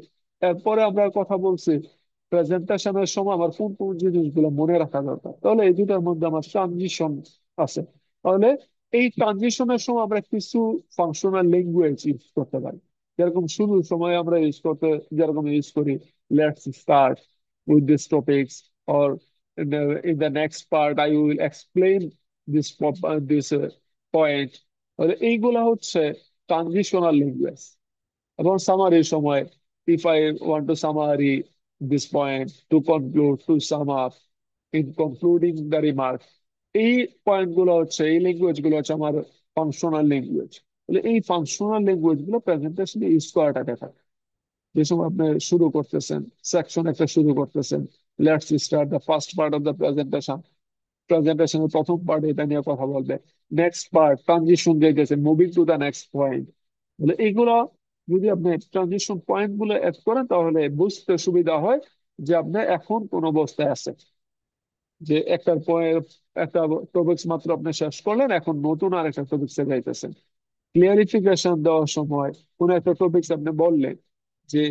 এরপরে আমরা কথা বলছি প্রেজেন্টেশনের সময় আমার কোন কোন জিনিসগুলো মনে রাখা দরকার, তাহলে এই দুটার মধ্যে আমার ট্রানজিশন আছে। তাহলে এই ট্রানজিশনের সময় আমরা কিছু ফাংশনাল ল্যাঙ্গুয়েজ ইউজ করতে পারি। যেরকম শুরুর সময় আমরা যেরকম ইউজ করি, let's start with this topics, or in the next part I will explain this point. তাহলে এইগুলা হচ্ছে ট্রানজিশনাল ল্যাঙ্গুয়েজ। এবং সামারির সময়, if I want to summary this point, to conclude, to sum up, in concluding the remark, এই point গুলো হচ্ছে, এই language গুলো হচ্ছে আমার ফাংশনাল ল্যাঙ্গুয়েজ। তাহলে এই ফাংশনাল ল্যাঙ্গুয়েজ গুলো প্রেজেন্টেশনে ইউজ করাটা দেখা, যে সময় আপনি শুরু করতেছেন, সেকশন একটা শুরু করতেছেন, let's start the first part of the presentation, প্রেজেন্টেশনের প্রথম পার্ট এটা নিয়ে কথা বলবে, নেক্সট পার্ট ট্রানজিশন যেতেছে, moving to the next point. তাহলে এইগুলো যদি আপনি ট্রানজিশন পয়েন্ট গুলো অ্যাড করেন তাহলে বুঝতে সুবিধা হয় যে আপনি এখন কোন অবস্থায় আছেন। যে একটার পরে একটা টপিক্স মাত্র আপনি শেষ করলেন, এখন নতুন আর একটা টপিক্সে যাইতেছেন। ক্লিয়ারিফিকেশন দেওয়ার সময় কোন একটা টপিক্স আপনি বললেন, যে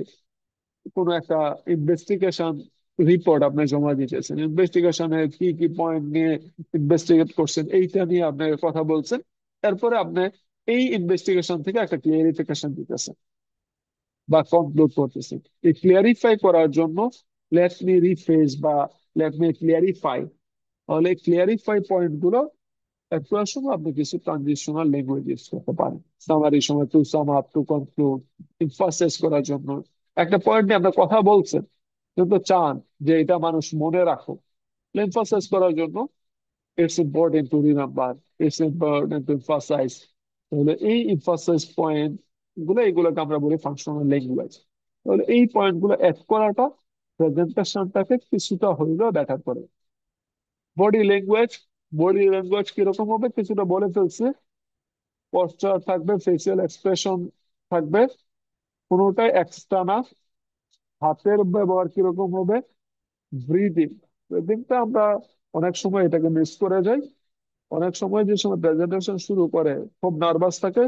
কোনো একটা ইনভেস্টিগেশন রিপোর্ট আপনি জমা দিতেছেন, ইনভেস্টিগেশনের কি কি পয়েন্ট নিয়ে ইনভেস্টিগেট করছেন এইটা নিয়ে আপনি কথা বলছেন। এরপরে আপনি এই ইনভেস্টিগেশন থেকে একটা ক্লিয়ারিফিকেশন দিতেছেন বা কনক্লুড করতেছেন। এই ক্লিয়ারিফাই করার জন্য লেট মি রিফ্রেশ বা লেট মি ক্লিয়ারিফাই, তাহলে ক্লিয়ারিফাই পয়েন্ট গুলো একটু সময় আপনি কিছু ট্রানজিশনাল ল্যাঙ্গুয়েজ ইউজ করতে পারেন। সামারির সময় to sum up, to conclude, emphasise করার জন্য। একটা পয়েন্ট নিয়ে আপনি কথা বলছেন কিন্তু চান যে এটা মানুষ মনে রাখুক, এমফাসাইজ করার জন্য it's important to remember, it's important to emphasise. তাহলে এই এমফাসাইজ পয়েন্ট গুলো, এগুলোকে আমরা বলি ফাংশনাল ল্যাঙ্গুয়েজ। তাহলে এই পয়েন্ট গুলো অ্যাড করাটা প্রেজেন্টেশনটাকে কিছুটা হইলেও ব্যাটার করে। বডি ল্যাঙ্গুয়েজ, বডি ল্যাঙ্গুয়েজ কিরকম হবে কিছুটা বলে ফেলছে। পশ্চার থাকবে, ফেসিয়াল এক্সপ্রেশন থাকবে, কোনোটাই এক্সট্রা না। হাতের ব্যবহার কিরকম হবে, ব্রিদিং, ব্রিদিংটা আমরা অনেক সময় এটাকে মিস করে যাই। অনেক সময় যে সময় প্রেজেন্টেশন শুরু করে খুব নার্ভাস থাকে,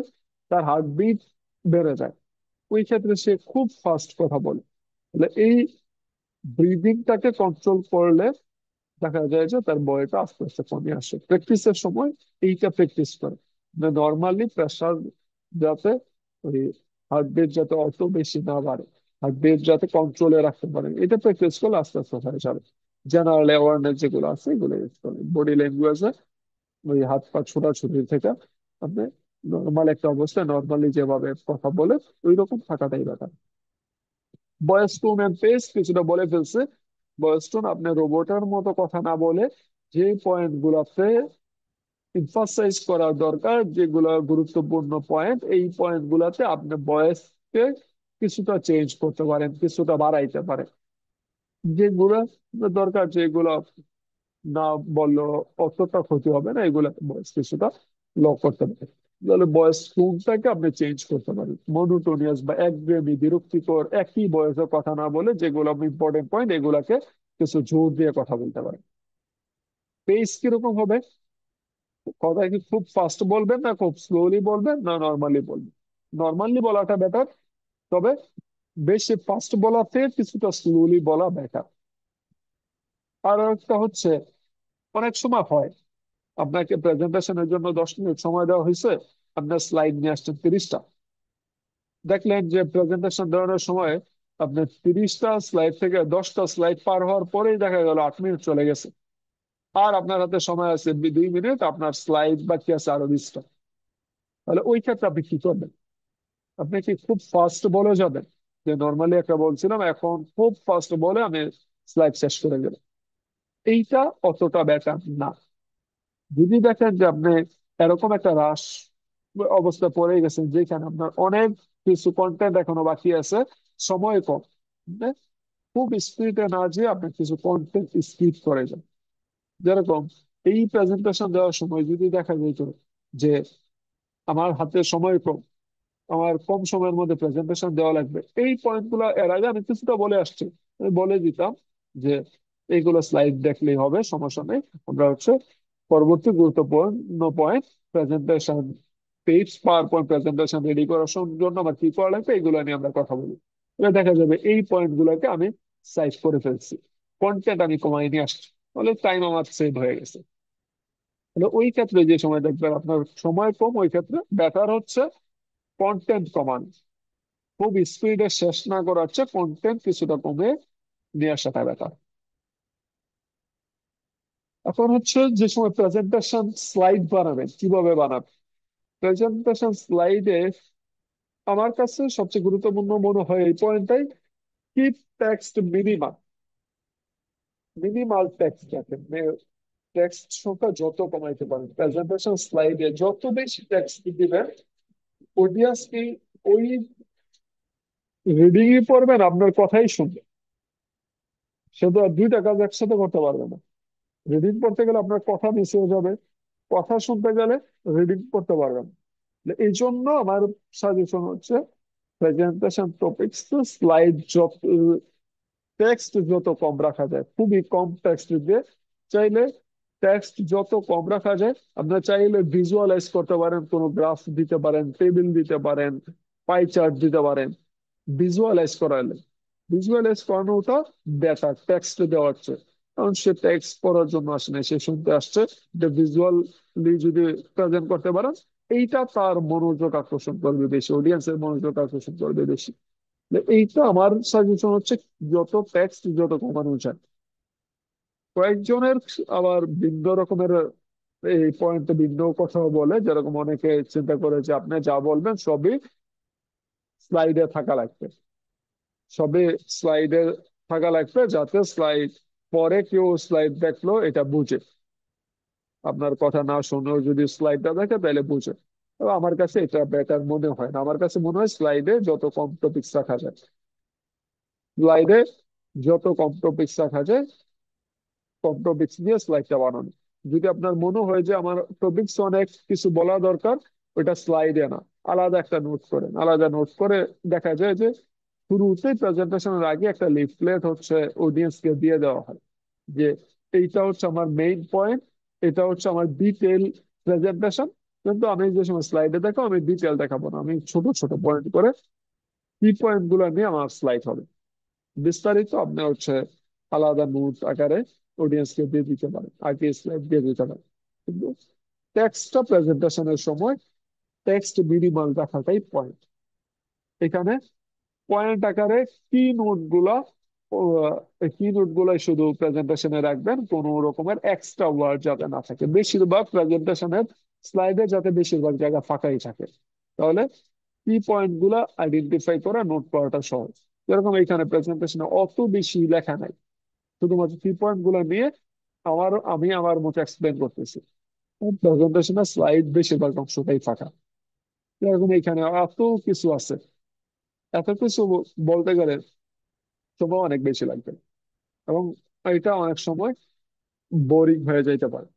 তার হার্টবিট বেড়ে যায়, ওই ক্ষেত্রে সে খুব ফাস্ট কথা বলে। তাহলে এই ব্রিদিংটাকে কন্ট্রোল করলে দেখা যায় যে তার বয়টা আস্তে আস্তে কমে আসে। প্র্যাকটিসের সময় এইটা প্র্যাকটিস করে, নর্মালি প্রেশার যাতে, ওই হার্টবিট যাতে অত বেশি না বাড়ে, হার্টবিট যাতে কন্ট্রোলে রাখতে পারে, এটা প্র্যাকটিস করলে আস্তে আস্তে হয়ে যাবে। জেনারেল অ্যাওয়ারনেস যেগুলো আছে এগুলো ইউজ করেন বডি ল্যাঙ্গুয়েজে। ওই হাত পা ছোটাছুটি থেকে আপনি নর্মাল একটা অবস্থায় নর্মালি যেভাবে কথা বলে ওই রকম থাকাটাই ব্যাপার। ভয়েস টোন এন্ড পেস কিছুটা বলে ফেলছে। ভয়েস টোন আপনি রোবটের মতো কথা না বলে যে পয়েন্ট গুলাতে এমফাসাইজ করা দরকার, যেগুলো গুরুত্বপূর্ণ পয়েন্ট, এই পয়েন্ট গুলাতে আপনি ভয়েসকে কিছুটা চেঞ্জ করতে পারেন, কিছুটা বাড়াইতে পারেন। যেগুলো দরকার, যেগুলো না বললেও অতটা ক্ষতি হবে না, এগুলো ভয়েস কিছুটা লো করতে পারেন। তাহলে ভয়েস টোনটাকে আপনি চেঞ্জ করতে পারেন, মনোটোনিয়াস বা একঘেয়েমি বিরক্তিকর একই ভয়েসে কথা না বলে যেগুলো ইম্পর্টেন্ট পয়েন্ট এগুলাকে কিছু জোর দিয়ে কথা বলতে পারেন। পেস কিরকম হবে, কথা কি খুব ফাস্ট বলবেন না খুব স্লোলি বলবেন না নর্মালি বলবেন? নর্মালি বলাটা বেটার, তবে বেশি ফাস্ট বলাতে কিছুটা স্লোলি বলা বেটার। আর একটা হচ্ছে, অনেক সময় হয় আপনাকে প্রেজেন্টেশনের জন্য 10 মিনিট সময় দেওয়া হয়েছে, আপনার স্লাইড নিয়ে আসছেন 30টা, দেখলেন যে প্রেজেন্টেশন দেওয়ানোর সময় আপনার 30টা স্লাইড থেকে 10টা স্লাইড পার হওয়ার পরেই দেখা গেল 8 মিনিট চলে গেছে, আর আপনার হাতে সময় আছে 2 মিনিট, আপনার স্লাইড বাকি আছে আরো 20টা। তাহলে ওই ক্ষেত্রে আপনি কি করবেন? আপনি কি খুব ফাস্ট বলে যাবেন, যে নর্মালি একটা বলছিলাম এখন খুব ফাস্ট বলে আমি স্লাইড শেষ করে গেলাম? এইটা অতটা বেটার না। যদি দেখেন যে আপনি এরকম একটা রাশ অবস্থা পড়ে গেছেন যেখানে আপনার অনেক কিছু কন্টেন্ট এখনো বাকি আছে, সময় কম, হ্যাঁ, খুব স্পিডে না যেয়ে আপনি কিছু কন্টেন্ট স্কিপ করে যান। যেরকম এই প্রেজেন্টেশন দেওয়ার সময় যদি দেখা যেত যে আমার হাতে সময় কম, আমার কম সময়ের মধ্যে প্রেজেন্টেশন দেওয়া লাগবে, এই পয়েন্ট গুলো এর আগে আমি কিছুটা বলে আসছি। আমি বলে দিতাম যে এইগুলো স্লাইড দেখলেই হবে, সমস্যা নেই। আমরা হচ্ছে পরবর্তী গুরুত্বপূর্ণ point presentation page, power point presentation ready করার জন্য আমার কি করা লাগবে এগুলো নিয়ে আমরা কথা বলি। এবার দেখা যাবে এই পয়েন্ট গুলোকে আমি সাইজ করে ফেলছি, কন্টেন্ট আমি কমাই নিয়ে আসছি, তাহলে টাইম আমার সেভ হয়ে গেছে। তাহলে ওই ক্ষেত্রে যে সময় দেখবেন আপনার সময় কম, ওই ক্ষেত্রে বেটার হচ্ছে কন্টেন্ট কমানো। খুব স্পিডে শেষ না করা হচ্ছে, কন্টেন্ট কিছুটা কমে নিয়ে আসাটা ব্যাপার। এখন হচ্ছে যে সময় প্রেজেন্টেশন স্লাইড বানাবেন, কিভাবে বানাবেন প্রেজেন্টেশন স্লাইডে, আমার কাছে সবচেয়ে গুরুত্বপূর্ণ মনে হয় এই পয়েন্টটাই, keep text minimum. Minimal text রাখেন, টেক্সট সংখ্যা যত কমাইতে পারেন প্রেজেন্টেশন স্লাইডে, যত বেশি টেক্সট দিবেন অডিয়েন্স কি ওই রিডিংই পড়বেন, আপনার কথাই শুনবে। সে তো আর দুইটা কাজ একসাথে করতে পারবে না। রিডিং পড়তে গেলে আপনার কথা মিস হয়ে যাবে, কথা শুনতে গেলে রিডিং করতে পারবেন না। এই জন্য আমার সাজেশন হচ্ছে প্রেজেন্টেশন টপিকস স্লাইড যত, টেক্সট যত কম রাখা যায়, খুবই কম টেক্সট দিয়ে, চাইলে টেক্সট যত কম রাখা যায়, আপনারা চাইলে ভিজুয়ালাইজ করতে পারেন, কোনো গ্রাফ দিতে পারেন, টেবিল দিতে পারেন, পাই চার্ট দিতে পারেন। ভিজুয়ালাইজ করালে, ভিজুয়ালাইজ করানোটা বেটার টেক্সট দেওয়ার চেয়ে। কারণ সে টেক্সট পড়ার জন্য আসে না, সে শুনতে আসছে। যে ভিজুয়ালি যদি প্রেজেন্ট করতে পারেন, এইটা তার মনোযোগ আকর্ষণ করবে বেশি, অডিয়েন্সের মনোযোগ আকর্ষণ করবে বেশি। এইটা আমার সাজেশন হচ্ছে, যত টেক্সট যত কমানো যায়। কয়েকজনের আবার ভিন্ন রকমের এই পয়েন্টে ভিন্ন কথা বলে, যেরকম অনেকে চিন্তা করে যে আপনি যা বলবেন সবই স্লাইডে থাকা লাগবে, সবই স্লাইডে থাকা লাগবে, যাতে স্লাইড পরে কেউ স্লাইড দেখলো এটা বুঝে, আপনার কথা না শুনেও যদি স্লাইডটা দেখে তাহলে বুঝে। তবে আমার কাছে এটা বেটার মনে হয় না, আমার কাছে মনে হয় স্লাইডে যত কম টপিকস রাখা যায়, স্লাইডে যত কম টপিকস রাখা যায়, কম টপিকস নিয়ে স্লাইডটা বানানো। যদি আপনার মনে হয় যে আমার টপিকস অনেক কিছু বলা দরকার, ওইটা স্লাইডে না, আলাদা একটা নোট করেন, আলাদা নোট করে দেখা যায় যে শুরুতেই প্রেজেন্টেশনের আগে একটা লিফলেট হচ্ছে অডিয়েন্সকে দিয়ে দেওয়া হয় যে এইটা হচ্ছে আমার মেইন পয়েন্ট, এটা হচ্ছে আমার ডিটেল প্রেজেন্টেশন। কিন্তু আমি যে সময় স্লাইডে দেখো, আমি ডিটেল দেখাবো না, আমি ছোট ছোট পয়েন্ট করে কি পয়েন্ট গুলো নিয়ে আমার স্লাইড হবে। বিস্তারিত আপনি হচ্ছে আলাদা নোট আকারে অডিয়েন্সকে দিয়ে দিতে পারেন, আগে স্লাইড দিয়ে দিতে পারেন। কিন্তু টেক্সটটা প্রেজেন্টেশনের সময় টেক্সট মিনিমাল রাখাটাই পয়েন্ট। এখানে পয়েন্ট আকারে কি নোট গুলা, কি নোট গুলাই শুধু প্রেজেন্টেশনে রাখবেন, কোনো রকমের এক্সট্রা ওয়ার্ড যাতে না থাকে। বেশিরভাগ প্রেজেন্টেশনের স্লাইডে যাতে বেশিরভাগ জায়গা ফাঁকাই থাকে, তাহলে কি পয়েন্ট গুলা আইডেন্টিফাই করা, নোট করাটা সহজ। যেরকম এখানে প্রেজেন্টেশনে অত বেশি লেখা নাই, শুধুমাত্র কি পয়েন্ট গুলো নিয়ে আমি আমার মতো এক্সপ্লেন করতেছি। প্রেজেন্টেশনের স্লাইড বেশিরভাগ অংশটাই ফাঁকা। যেরকম এখানে এত কিছু আছে, এত কিছু বলতে গেলে সময় অনেক বেশি লাগবে, এবং এটা অনেক সময় বোরিং হয়ে যাইতে পারে।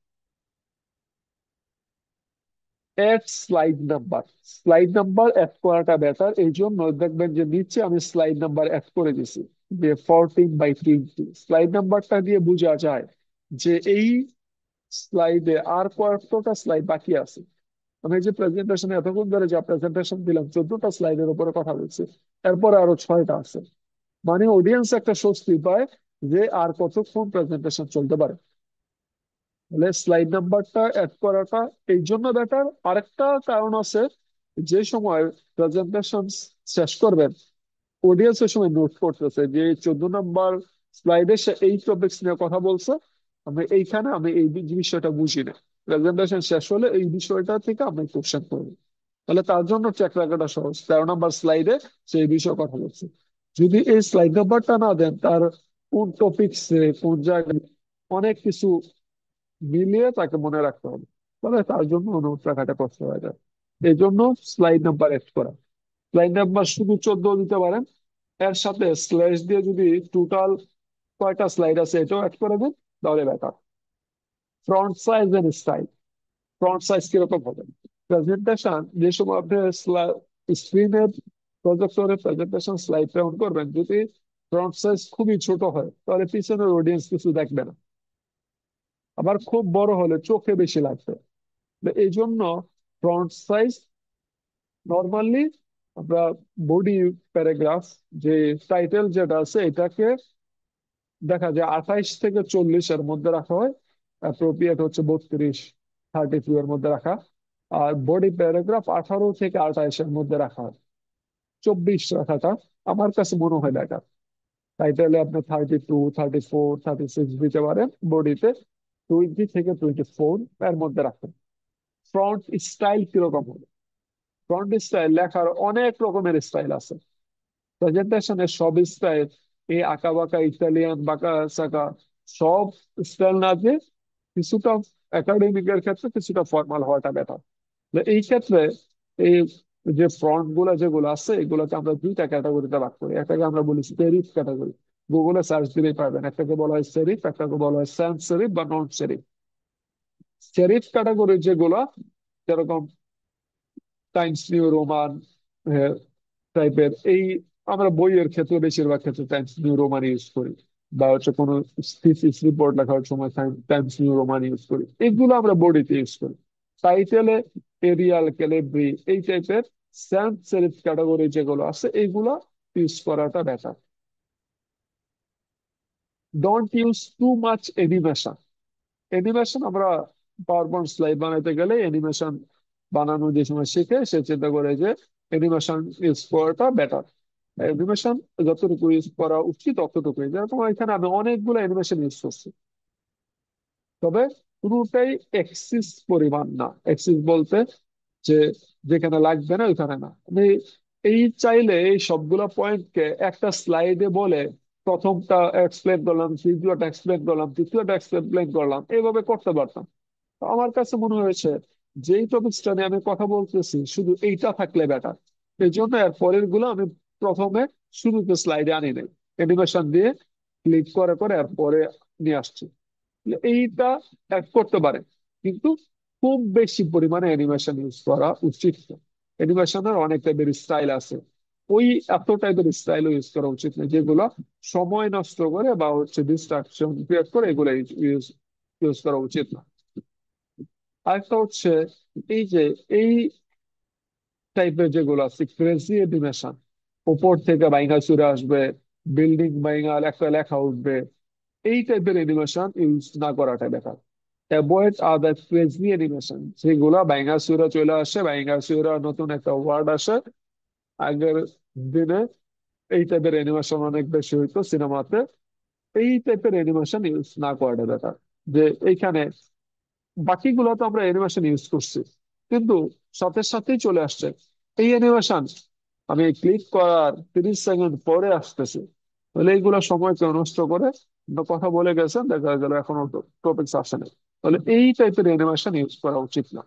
Add slide number, slide number add করাটা বেটার। এই জন্য দেখবেন যে নিচে আমি স্লাইড নাম্বার অ্যাড করে দিছি, যে 14/20। স্লাইড নাম্বারটা দিয়ে বোঝা যায় যে এই স্লাইডে আর কয়েকটা স্লাইড বাকি আছে। আমি এই যে প্রেজেন্টেশনে এতক্ষণ ধরে যা প্রেজেন্টেশন দিলাম, 14টা স্লাইডের উপরে কথা বলছি, এরপরে আরো 6টা আছে। মানে অডিয়েন্স একটা স্বস্তি পায় যে আর কতক্ষণ প্রেজেন্টেশন চলতে পারে। তাহলে স্লাইড নাম্বারটা অ্যাড করাটা এই জন্য বেটার। আরেকটা কারণ আছে, যে সময় প্রেজেন্টেশন শেষ করবেন, অডিয়েন্স ওই সময় নোট করতেছে যে 14 নম্বর স্লাইডে সে এই টপিকস নিয়ে কথা বলছে, আমি এই বিষয়টা বুঝি না, প্রেজেন্টেশন শেষ হলে এই বিষয়টা থেকে আমি কোশ্চেন করবো। তাহলে তার জন্য চেক রাখাটা সহজ, 13 নম্বর স্লাইডে সেই বিষয়ে কথা বলছে। যদি এই স্লাইড নাম্বারটা না দেন, তার কোন টপিকস কোন জায়গায় অনেক কিছু মিলিয়ে তাকে মনে রাখতে হবে, তাহলে তার জন্য নোট রাখাটা কষ্ট হয়ে যায়। এই জন্য স্লাইড নাম্বার এড করা, স্লাইড নাম্বার শুধু 14 দিতে পারেন, এর সাথে স্ল্যাশ দিয়ে যদি টোটাল কয়টা স্লাইড আছে এটাও অ্যাড করে দেন, তাহলে বেটার। ফ্রন্ট সাইজের স্টাইল, ফ্রন্ট সাইজ কিরকম হবে, প্রেজেন্টেশন যে সময় আপনি স্ক্রিনের প্রজেক্টরে প্রেজেন্টেশন স্লাইড অন করবেন, যদি ফ্রন্ট সাইজ খুবই ছোট হয় তাহলে পিছনের অডিয়েন্স কিছু দেখবে না, আবার খুব বড় হলে চোখে বেশি লাগবে। তো এই জন্য ফ্রন্ট সাইজ নর্মালি আমরা বডি প্যারাগ্রাফ, যে টাইটেল যেটা আছে এটাকে দেখা যায় 28 থেকে 40 এর মধ্যে রাখা হয়, অ্যাপ্রোপ্রিয়েট হচ্ছে 32, 32 এর মধ্যে রাখা। আর বডি প্যারাগ্রাফ 18 থেকে 28 এর মধ্যে রাখা হয়। 24 রাখাটা আমার কাছে মনে হয় বেটার। টাইটেলে আপনি 32, 34, 36 দিতে পারেন, বডিতে 20 থেকে 24 এর মধ্যে রাখেন। ফ্রন্ট স্টাইল কিরকম হবে, ফ্রন্ট স্টাইল লেখার অনেক রকমের স্টাইল আছে। প্রেজেন্টেশনের সব স্টাইল, এই আঁকা বাঁকা ইতালিয়ান বাঁকা সাকা সব স্টাইল না দিয়ে কিছুটা একাডেমিকের ক্ষেত্রে কিছুটা ফর্মাল হওয়াটা বেটার। এই ক্ষেত্রে এই যে ফ্রন্ট গুলা যেগুলো আছে এগুলোকে আমরা দুইটা ক্যাটাগরিতে ভাগ করি। একটাকে আমরা বলি সেরিফ ক্যাটাগরি, গুগলে সার্চ দিলেই পাবেন। একটাকে বলা হয় সেরিফ, একটাকে বলা হয় স্যান্স সেরিফ বা নন সেরিফ। সেরিফ ক্যাটাগরি যেগুলো, যেরকম টাইমস নিউ রোমান টাইপের, এই আমরা বইয়ের ক্ষেত্রে বেশিরভাগ ক্ষেত্রে টাইমস নিউ রোমান ইউজ করি, বা হচ্ছে কোনো থিসিস রিপোর্ট লেখার সময় টাইমস নিউ রোমান ইউজ করি, এগুলো আমরা বডিতে ইউজ করি। টাইটেলে এরিয়াল, ক্যালিব্রি এই টাইপের স্যান্স সেরিফ ক্যাটাগরি যেগুলো আছে এইগুলো ইউজ করাটা better. Don't use too much animation. Animation আমরা পাওয়ার পয়েন্ট স্লাইড বানাতে গেলে অ্যানিমেশন বানানো যে সময় শিখে সে চিন্তা করে যে অ্যানিমেশন ইউজ করাটা বেটার। অ্যানিমেশন যতটুকু ইউজ করা উচিত ততটুকুই, যেরকম এখানে আমি অনেকগুলো অ্যানিমেশন ইউজ করছি, তবে পুরোটাই এক্সিস পরিমাণ না। এক্সিস বলতে যে যেখানে লাগবে না ওইখানে না। আমি এই চাইলে এই সবগুলো পয়েন্টকে একটা স্লাইডে বলে প্রথমটা এক্সপ্লেন করলাম, দ্বিতীয়টা এক্সপ্লেন করলাম, তৃতীয়টা এক্সপ্লেন করলাম, এইভাবে করতে পারতাম। তো আমার কাছে মনে হয়েছে যেই টপিকসটা নিয়ে আমি কথা বলতেছি শুধু এইটা থাকলে বেটার। এই জন্য এর পরের গুলো আমি প্রথমে শুরুতে স্লাইডে আনি নাই, অ্যানিমেশন দিয়ে ক্লিক করে করে এর পরে নিয়ে আসছি। এইটা অ্যাড করতে পারে, কিন্তু খুব বেশি পরিমাণে অ্যানিমেশন ইউজ করা উচিত না। অ্যানিমেশনের অনেক টাইপের স্টাইল আছে, ওই এত টাইপের স্টাইল ইউজ করা উচিত না যেগুলো সময় নষ্ট করে বা হচ্ছে ডিস্ট্রাকশন ক্রিয়েট করে, এগুলো ইউজ ইউজ করা উচিত না। আরেকটা হচ্ছে এই যে এই টাইপের যেগুলো আছে ক্রেজি অ্যানিমেশন, উপর থেকে বাইঙ্গা চুরে আসবে, বিল্ডিং বাইঙ্গা একটা লেখা উঠবে, এই টাইপের অ্যানিমেশন ইউজ না করাটা বেটার। অ্যাভয়েড আদার ক্রেজি অ্যানিমেশন, যেগুলা বাইঙ্গা চুরা চলে আসে, বাইঙ্গা চুরা নতুন একটা ওয়ার্ড আসে। আগের দিনে এই টাইপের অ্যানিমেশন অনেক বেশি হইতো সিনেমাতে, এই টাইপের অ্যানিমেশন ইউজ না করাটা বেটার। যে এইখানে বাকিগুলো তো আমরা অ্যানিমেশন ইউজ করছি, কিন্তু সাথে সাথেই চলে আসছে এই অ্যানিমেশন, আমি ক্লিক করার 30 সেকেন্ড পরে আসতেছে, তাহলে এইগুলো সময় কেউ নষ্ট করে বা কথা বলে গেছেন, দেখা গেল এখনো টপিকস আসে না, তাহলে এই টাইপের অ্যানিমেশন ইউজ করা উচিত না।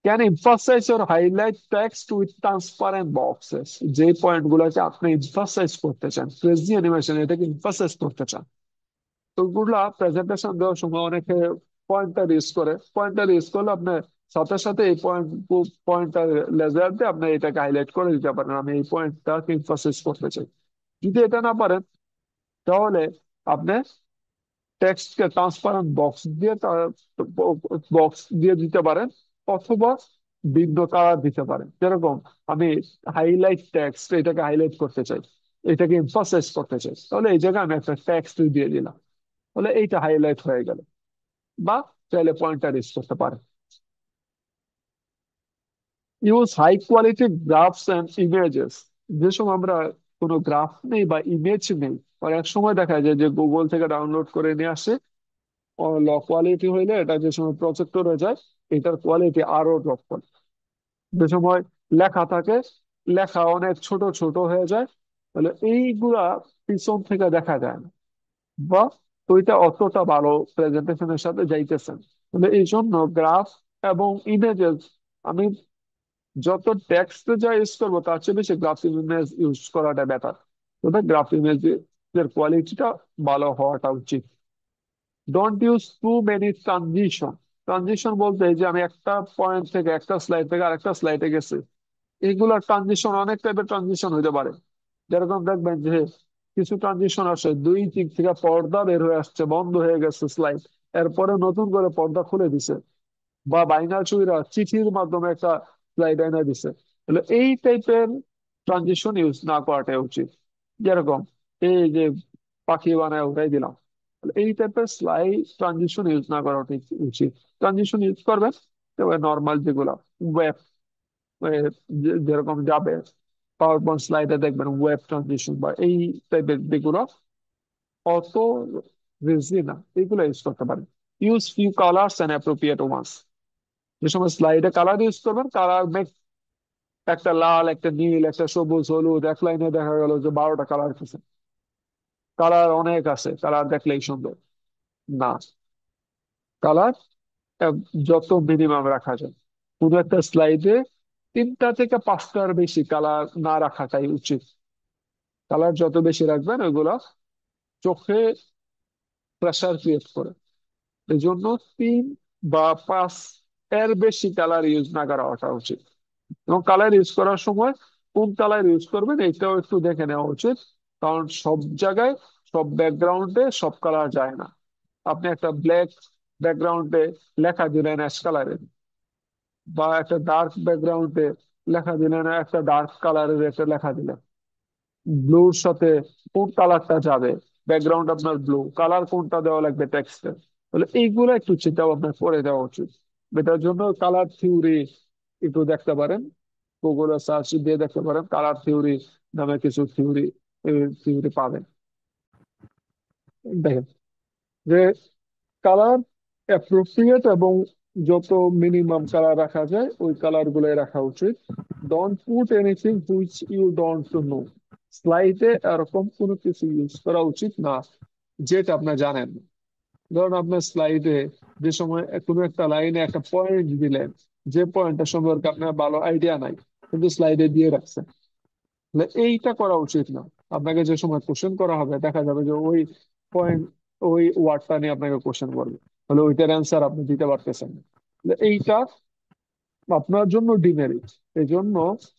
Can emphasise or highlight text with transparent boxes, যে পয়েন্ট গুলোকে আপনি এমফাসাইজ করতে চান, ক্রেজি অ্যানিমেশন এটাকে এমফাসাইজ করতে চান, তো ওগুলা প্রেজেন্টেশন দেওয়ার সময় অনেকে পয়েন্টার ইউজ করে। পয়েন্টার ইউজ করলে আপনার সাথে সাথে এই পয়েন্টার লেজার দিয়ে আপনি এটাকে হাইলাইট করে দিতে পারেন, আমি এই পয়েন্টটা এমফাসিস করতে চাই। যদি এটা না পারেন তাহলে আপনি টেক্সটকে ট্রান্সপারেন্ট বক্স দিয়ে দিতে পারেন, অথবা ভিন্ন কালার দিতে পারেন। যেরকম আমি হাইলাইট টেক্সট, এটাকে হাইলাইট করতে চাই, এটাকে এমফাসাইজ করতে চাই, তাহলে এই জায়গায় আমি একটা টেক্সট দিয়ে দিলাম, তাহলে এইটা হাইলাইট হয়ে গেল। বা চাইলে পয়েন্টার ইউজ করতে পারেন। Use high quality graphs and images, যে সময় আমরা কোনো গ্রাফ নেই বা ইমেজ নেই, অনেক সময় দেখা যায় যে গুগল থেকে ডাউনলোড করে নিয়ে আসে, ল কোয়ালিটি হইলে এটা যে সময় প্রজেক্টরে যায় এটার কোয়ালিটি আরো ড্রপ করে। যে সময় লেখা থাকে, লেখা অনেক ছোট ছোট হয়ে যায়, তাহলে এইগুলা পিছন থেকে দেখা যায় না, বা ওইটা অতটা ভালো প্রেজেন্টেশনের সাথে যাইতেছে না। তাহলে এই জন্য গ্রাফ এবং ইমেজেস, আমি যত টেক্সট যা ইউজ করবো তার চেয়ে বেশি গ্রাফ ইমেজ ইউজ করাটা বেটার। তবে গ্রাফ ইমেজের কোয়ালিটিটা ভালো হওয়াটা উচিত। Don't use to many transition. Transition বলতে এই যে আমি একটা পয়েন্ট থেকে একটা স্লাইড থেকে আরেকটা স্লাইডে গেছি, এইগুলা ট্রানজিশন অনেক টাইপের ট্রানজিশন হইতে পারে। যেরকম দেখবেন যে কিছু ট্রানজিশন আসে, দুই দিক থেকে পর্দা বের হয়ে আসছে, বন্ধ হয়ে গেছে স্লাইড, এরপরে নতুন করে পর্দা খুলে দিছে, বা বাইনাল চুইরা চিঠির মাধ্যমে একটা স্লাইড এনে দিছে। তাহলে এই টাইপের ট্রানজিশন ইউজ না করাটাই উচিত। যেরকম এই যে পাখি বানায় উঠাই দিলাম, তাহলে এই টাইপের স্লাইড ট্রানজিশন ইউজ না করাটাই উচিত। ট্রানজিশন ইউজ করবেন তবে নর্মাল যেগুলা ওয়েব, যেরকম যাবে পাওয়ার পয়েন্ট স্লাইডে দেখবেন ওয়েব ট্রানজিশন বা এই টাইপের যেগুলো অত রিজি না, এগুলো ইউজ করতে পারেন। Use few colours and appropriate ones. যে সময় স্লাইডে কালার ইউজ করবেন, কালার মেক একটা লাল, একটা নীল, একটা সবুজ, হলুদ, এক লাইনে দেখা গেল যে 12টা কালার আছে। কালার অনেক আছে, কালার দেখলেই সুন্দর না। কালার যত মিনিমাম রাখা যায়, কোন একটা স্লাইডে 3টা থেকে 5টার বেশি কালার না রাখাটাই উচিত। কালার যত বেশি রাখবেন ওইগুলা চোখে প্রেসার ক্রিয়েট করে। এই জন্য 3 বা 5 এর বেশি কালার ইউজ না করাটা উচিত। এবং কালার ইউজ করার সময় কোন কালার ইউজ করবেন এটাও একটু দেখে নেওয়া উচিত। কারণ সব জায়গায় সব ব্যাকগ্রাউন্ডে সব কালার যায় না। আপনি একটা ব্ল্যাক ব্যাকগ্রাউন্ডে লেখা দিলেন অ্যাশ কালারের, বা একটা ডার্ক ব্যাকগ্রাউন্ডে লেখা দিলেন একটা ডার্ক কালারের একটা লেখা দিলেন, ব্লুর সাথে কোন কালারটা যাবে, ব্যাকগ্রাউন্ড আপনার ব্লু, কালার কোনটা দেওয়া লাগবে টেক্সটে, তাহলে এইগুলো একটু চিন্তা ভাবনা করে দেওয়া উচিত। এটার জন্য কালার থিওরি একটু দেখতে পারেন, গুগলে সার্চ দিয়ে দেখতে পারেন, কালার থিওরি নামে কিছু থিওরি থিওরি পাবেন। দেখেন যে কালার অ্যাপ্রোপ্রিয়েট এবং যত মিনিমাম কালার রাখা যায় ওই কালার গুলোই রাখা উচিত। Don't put anything which you don't know. স্লাইডে এরকম কোনো কিছু ইউজ করা উচিত না যেটা আপনি জানেন না। ধরুন আপনার স্লাইডে যে সময় কোনো একটা লাইনে একটা পয়েন্ট দিলেন, যে পয়েন্টটা সম্পর্কে আপনার ভালো আইডিয়া নাই, কিন্তু স্লাইডে দিয়ে রাখছেন, তাহলে এইটা করা উচিত না। আপনাকে যে সময় কোশ্চেন করা হবে দেখা যাবে যে ওই পয়েন্ট, ওই ওয়ার্ডটা নিয়ে আপনাকে কোশ্চেন করবে, তাহলে ওইটার অ্যান্সার আপনি দিতে পারতেছেন না। তাহলে এইটা আপনার জন্য ডিমেরিট। এই জন্য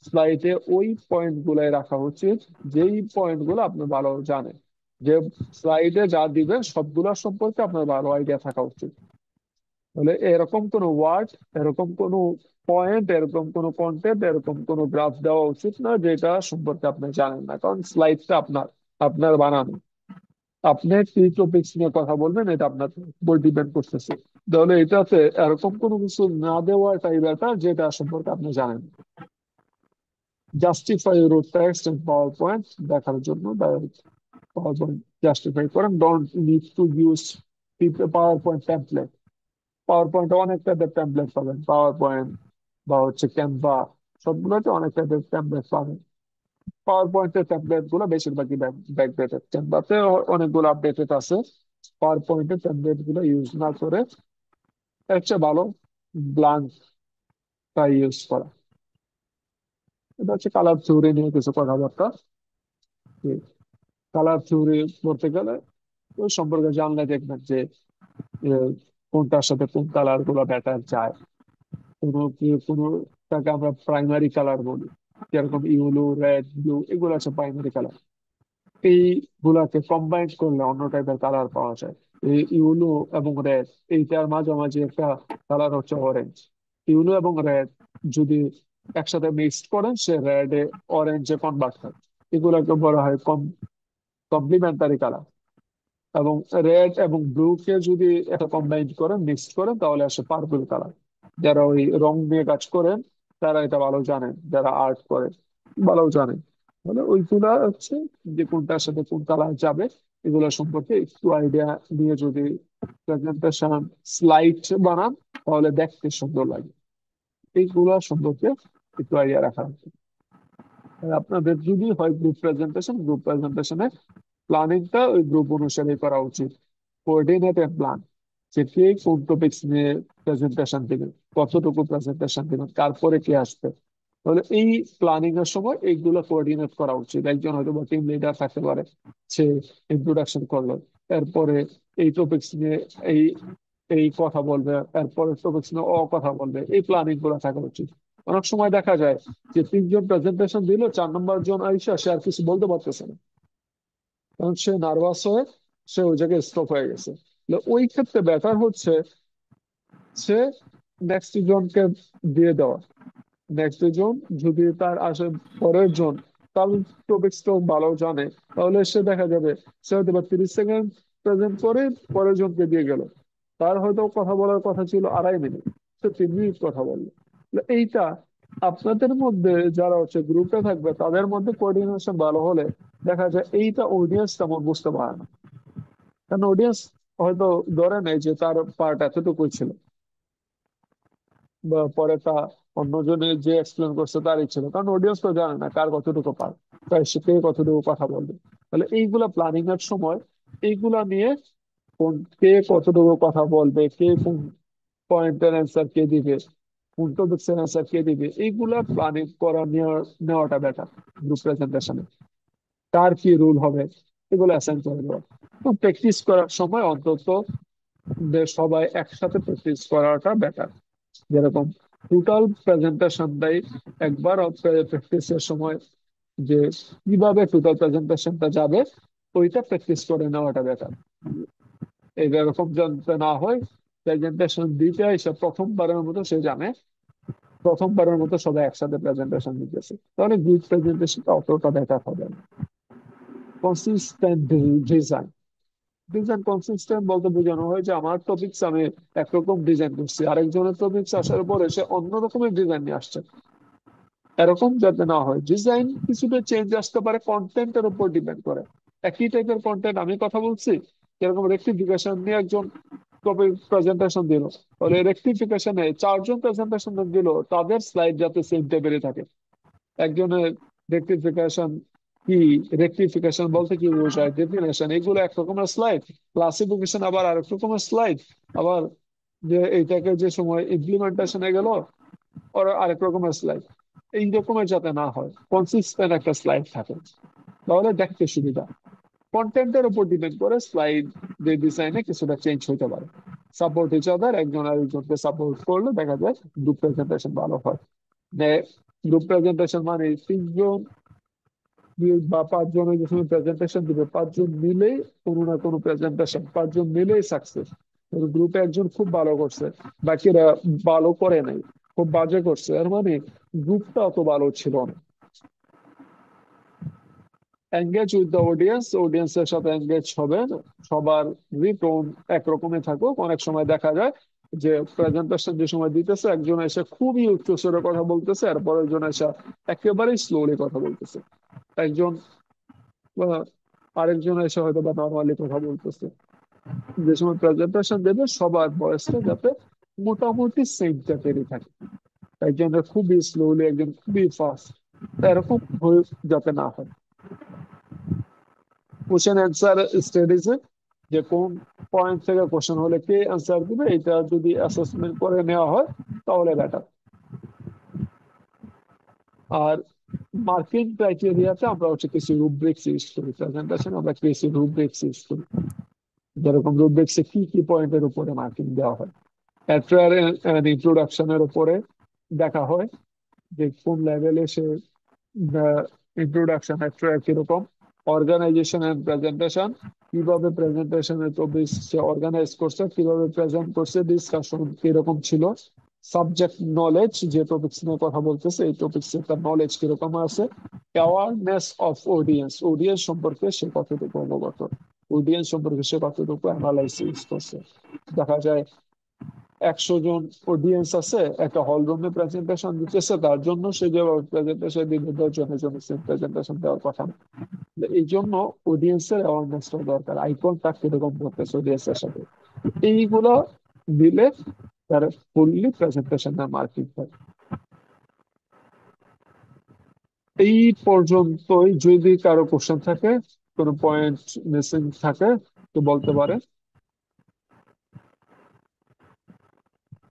স্লাইডে ওই পয়েন্ট গুলাই রাখা উচিত যেই পয়েন্ট গুলো আপনি ভালো জানেন। যে স্লাইডে যা দিবেন সবগুলোর সম্পর্কে আপনার ভালো আইডিয়া থাকা উচিত। তাহলে এরকম কোনো ওয়ার্ড, এরকম কোনো পয়েন্ট, এরকম কোনো কন্টেন্ট, এরকম কোনো গ্রাফ দেওয়া উচিত না যেটা সম্পর্কে আপনি জানেন না। কারণ স্লাইডটা আপনার, আপনার বানানো, আপনি কি টপিকস নিয়ে কথা বলবেন এটা আপনার উপর ডিপেন্ড করতেছে। তাহলে এটাতে এরকম কোনো কিছু না দেওয়াটাই ব্যাটার যেটা সম্পর্কে আপনি জানেন। Justify your text and PowerPoint দেখার জন্য পাওয়ার পয়েন্ট জাস্টিফাই করেন। Don't need to use PowerPoint template. পাওয়ার পয়েন্টে অনেক টাইপের টেমপ্লেট পাবেন, পাওয়ার পয়েন্ট বা হচ্ছে ক্যানভা, সবগুলোতে অনেক টাইপের টেমপ্লেট পাবেন। পাওয়ার পয়েন্টের টেমপ্লেট গুলো বেশিরভাগই ব্যাকডেটেড, ক্যানভাতে অনেকগুলো আপডেটেড আছে। পাওয়ার পয়েন্টের টেমপ্লেট গুলো ইউজ না করে এর চেয়ে ভালো ব্লাঙ্কটা ইউজ করা। এটা হচ্ছে কালার থিওরি নিয়ে কিছু কথাবার্তা। কালার থিওরি বলতে গেলে ওই সম্পর্কে জানলে দেখবেন যে আহ, কোনটার সাথে কোন কালার গুলো ব্যাটার যায়। কোনোটাকে আমরা প্রাইমারি কালার বলি, যেরকম ইউলো, রেড, ব্লু, এগুলো আছে প্রাইমারি কালার। এইগুলাকে কম্বাইন করলে অন্য টাইপের কালার পাওয়া যায়। এই ইউলো এবং রেড, এইটার মাঝামাঝি একটা কালার হচ্ছে অরেঞ্জ। ইউলো এবং রেড যদি একসাথে মিক্সড করেন সে রেডে অরেঞ্জে কনভার্ট হয়। এগুলোকে বলা হয় কমপ্লিমেন্টারি কালার। এবং রেড এবং ব্লু কে যদি একটা কম্বাইন করেন, মিক্সড করেন, তাহলে আসে পার্পল কালার। যারা ওই রং নিয়ে কাজ করেন তারা এটা ভালো জানেন, যারা আর্ট করেন ভালো জানেন। মানে ওইগুলা হচ্ছে যে কোনটার সাথে কোন কালার যাবে এগুলো সম্পর্কে একটু আইডিয়া নিয়ে যদি প্রেজেন্টেশন স্লাইড বানান তাহলে দেখতে সুন্দর লাগে। এইগুলা সম্পর্কে একটু আইডিয়া রাখা উচিত। আর আপনাদের যদি হয় গ্রুপ প্রেজেন্টেশন, গ্রুপ প্রেজেন্টেশনে প্ল্যানিংটা ওই গ্রুপ অনুসারে করা উচিত। কোঅর্ডিনেটেড প্ল্যান, যে কে কোন টপিক্স নিয়ে প্রেজেন্টেশন দিবেন, কতটুকু প্রেজেন্টেশন দিবেন, তারপরে কে আসবে, তাহলে এই প্ল্যানিং এর সময় এইগুলো কোঅর্ডিনেট করা উচিত। একজন হয়তো বা টিম লিডার থাকতে পারে, সে ইন্ট্রোডাকশন করলো, এরপরে এই টপিকস নিয়ে এই এই কথা বলবে, এরপরে টপিকস নিয়ে কথা বলবে, এই প্ল্যানিং গুলো থাকা উচিত। অনেক সময় দেখা যায় যে তিনজন প্রেজেন্টেশন দিল, 4 নম্বর জন আইসা সে আর কিছু বলতে পারতেছে না, কারণ সে নার্ভাস হয়ে সে ওই জায়গায় স্টপ হয়ে গেছে। ওই ক্ষেত্রে বেটার হচ্ছে সে নেক্সট জনকে দিয়ে দেওয়া। নেক্সট জন যদি তার আসে পরের জন, তার টপিক্সটাও ভালো জানে, তাহলে সে দেখা যাবে সে হয়তো বা 30 সেকেন্ড প্রেজেন্ট করে পরের জনকে দিয়ে গেল। তার হয়তো কথা বলার কথা ছিল 2.5 মিনিট, সে 3 মিনিট কথা বললো। এইটা আপনাদের মধ্যে যারা হচ্ছে গ্রুপে থাকবে তাদের মধ্যে কোঅর্ডিনেশন ভালো হলে দেখা যায় এইটা অডিয়েন্স তেমন বুঝতে পারে না। কারণ অডিয়েন্স হয়তো ধরে নেয় যে তার পার্ট এতটুকুই ছিল, বা পরে তা অন্যজনে যে এক্সপ্লেন করছে তারই ছিল, কারণ অডিয়েন্স তো জানে না কার কতটুকু পার, তাই সে কে কতটুকু কথা বলবে। তাহলে এইগুলা প্ল্যানিং এর সময় এইগুলা নিয়ে কে কতটুকু কথা বলবে, কে কোন পয়েন্টের অ্যান্সার কে দিবে, কোন টপিক্সের অ্যান্সার কে দিবে, এইগুলা প্ল্যানিং করা নেওয়াটা বেটার গ্রুপ প্রেজেন্টেশনে। কার কি রুল হবে এগুলো অ্যাসাইন করে দেওয়া। তো প্র্যাকটিস করার সময় অন্তত সবাই একসাথে প্র্যাকটিস করাটা বেটার। যেরকম টোটাল প্রেজেন্টেশনটাই একবার প্র্যাকটিসের সময় যে কিভাবে টোটাল প্রেজেন্টেশনটা যাবে ওইটা প্র্যাকটিস করে নেওয়াটা বেটার। এইরকম জানতে না হয় প্রেজেন্টেশন দিতে এসে প্রথমবারের মতো সে জানে প্রথমবারের মতো সবাই একসাথে প্রেজেন্টেশন দিতেছে, তাহলে গ্রুপ প্রেজেন্টেশনটা অতটা বেটার হবে না। Consistent design. ডিজাইন কনসিস্টেন্ট বলতে বোঝানো হয় যে আমার টপিকস আমি একরকম ডিজাইন করছি, আরেকজনের টপিকস আসার পরে সে অন্য রকমের ডিজাইন নিয়ে আসছে, এরকম যাতে না হয়। ডিজাইন কিছুটা চেঞ্জ আসতে পারে, কন্টেন্টের উপর ডিপেন্ড করে। একই টাইপের কন্টেন্ট আমি কথা বলছি, যেরকম রেক্টিফিকেশন নিয়ে একজন টপিক প্রেজেন্টেশন দিল, তাহলে রেক্টিফিকেশনে 4 জন প্রেজেন্টেশন দিল, তাদের স্লাইড যাতে সেম টাইপেরই থাকে। একজনের রেক্টিফিকেশন কি, রেক্টিফিকেশন বলতে কি বোঝায়, ডেফিনেশন, এগুলো এক রকমের স্লাইড, ক্লাসিফিকেশন আবার আরেক রকমের স্লাইড, আবার যে এইটাকে যে সময় ইমপ্লিমেন্টেশনে গেল ওর আরেক রকমের স্লাইড। এই রকমের যাতে না হয়, কনসিস্টেন্ট একটা স্লাইড থাকে, তাহলে দেখতে সুবিধা। কন্টেন্টের উপর ডিপেন্ড করে স্লাইড যে ডিজাইনে কিছুটা চেঞ্জ হতে পারে। সাপোর্ট ইচ আদার, একজন আরেকজনকে সাপোর্ট করলে দেখা যায় গ্রুপ প্রেজেন্টেশন ভালো হয়। গ্রুপ প্রেজেন্টেশন মানে 3 জন বা 5 জনের যে সময় প্রেজেন্টেশন দিবে, 5 জন মিলেই কোনো না কোনো প্রেজেন্টেশন, 5 জন মিলেই সাকসেস। গ্রুপে একজন খুব ভালো করছে, বাকিরা ভালো করে নাই, খুব বাজে করছে, এর মানে গ্রুপটা অত ভালো ছিল না। এঙ্গেজ উইথ দ্য অডিয়েন্স, অডিয়েন্সের সাথে এঙ্গেজ হবেন। সবার টোন একরকমই থাকুক। অনেক সময় দেখা যায় যে প্রেজেন্টেশন যে সময় দিতেছে একজন এসে খুবই উচ্চস্বরে কথা বলতেছে, আর পরের এসে একেবারেই স্লোলি কথা বলতেছে। একজন আহ, আরেকজন এসে হয়তো বা নর্মালি কথা বলতেছে। যে সময় প্রেজেন্টেশন দেবে সবার ভয়েসটা যাতে মোটামুটি সেম টাইপেরই থাকে, একজনের খুবই স্লোলি, একজন খুবই ফাস্ট, এরকম হয়ে যাতে না হয়। কোশ্চেন অ্যান্সার স্টাডিজে যে কোন পয়েন্ট থেকে কোশ্চেন হলে কে অ্যান্সার দিবে, এটা যদি অ্যাসেসমেন্ট করে নেওয়া হয় তাহলে বেটার। আর মার্কিং ক্রাইটেরিয়াতে আমরা হচ্ছে কিছু রুব্রিক্স ইউজ করি, প্রেজেন্টেশন আমরা কিছু রুব্রিক্স ইউজ করি। যেরকম রুব্রিক্সে কি কি পয়েন্টের উপরে মার্কিং দেওয়া হয়, অ্যাট্রায়ার ইন্ট্রোডাকশনের উপরে দেখা হয় যে কোন লেভেলে সে ইন্ট্রোডাকশন অ্যাট্রায়ার কিরকম, অর্গানাইজেশন এন্ড প্রেজেন্টেশন, কিভাবে প্রেজেন্টেশনের টপিক সে অর্গানাইজ করছে, কিভাবে প্রেজেন্ট করছে, ডিসকাশন কিরকম ছিল, সাবজেক্ট নলেজ, যে টপিক্স নিয়ে কথা বলতেছে এই টপিক্স এর তার নলেজ কিরকম আছে, অ্যাওয়ারনেস অফ অডিয়েন্স, অডিয়েন্স সম্পর্কে সে কতটুকু অবগত, অডিয়েন্স সম্পর্কে সে কতটুকু অ্যানালাইসিস করছে। দেখা যায় 100 জন অডিয়েন্স আছে একটা হল রুমে প্রেজেন্টেশন দিতেছে, তার জন্য সে যে প্রেজেন্টেশন দিবে 10 জনের জন্য সেম প্রেজেন্টেশন দেওয়ার কথা না। এই জন্য অডিয়েন্সের অ্যাওয়ারনেসটা দরকার, আই কন্টাক্ট কিরকম করতেছে অডিয়েন্সের সাথে, এইগুলো দিলে তার ফুললি প্রেজেন্টেশনের মার্কিং হয়। এই পর্যন্তই। যদি কারো কোশ্চেন থাকে, কোনো পয়েন্ট মিসিং থাকে তো বলতে পারে।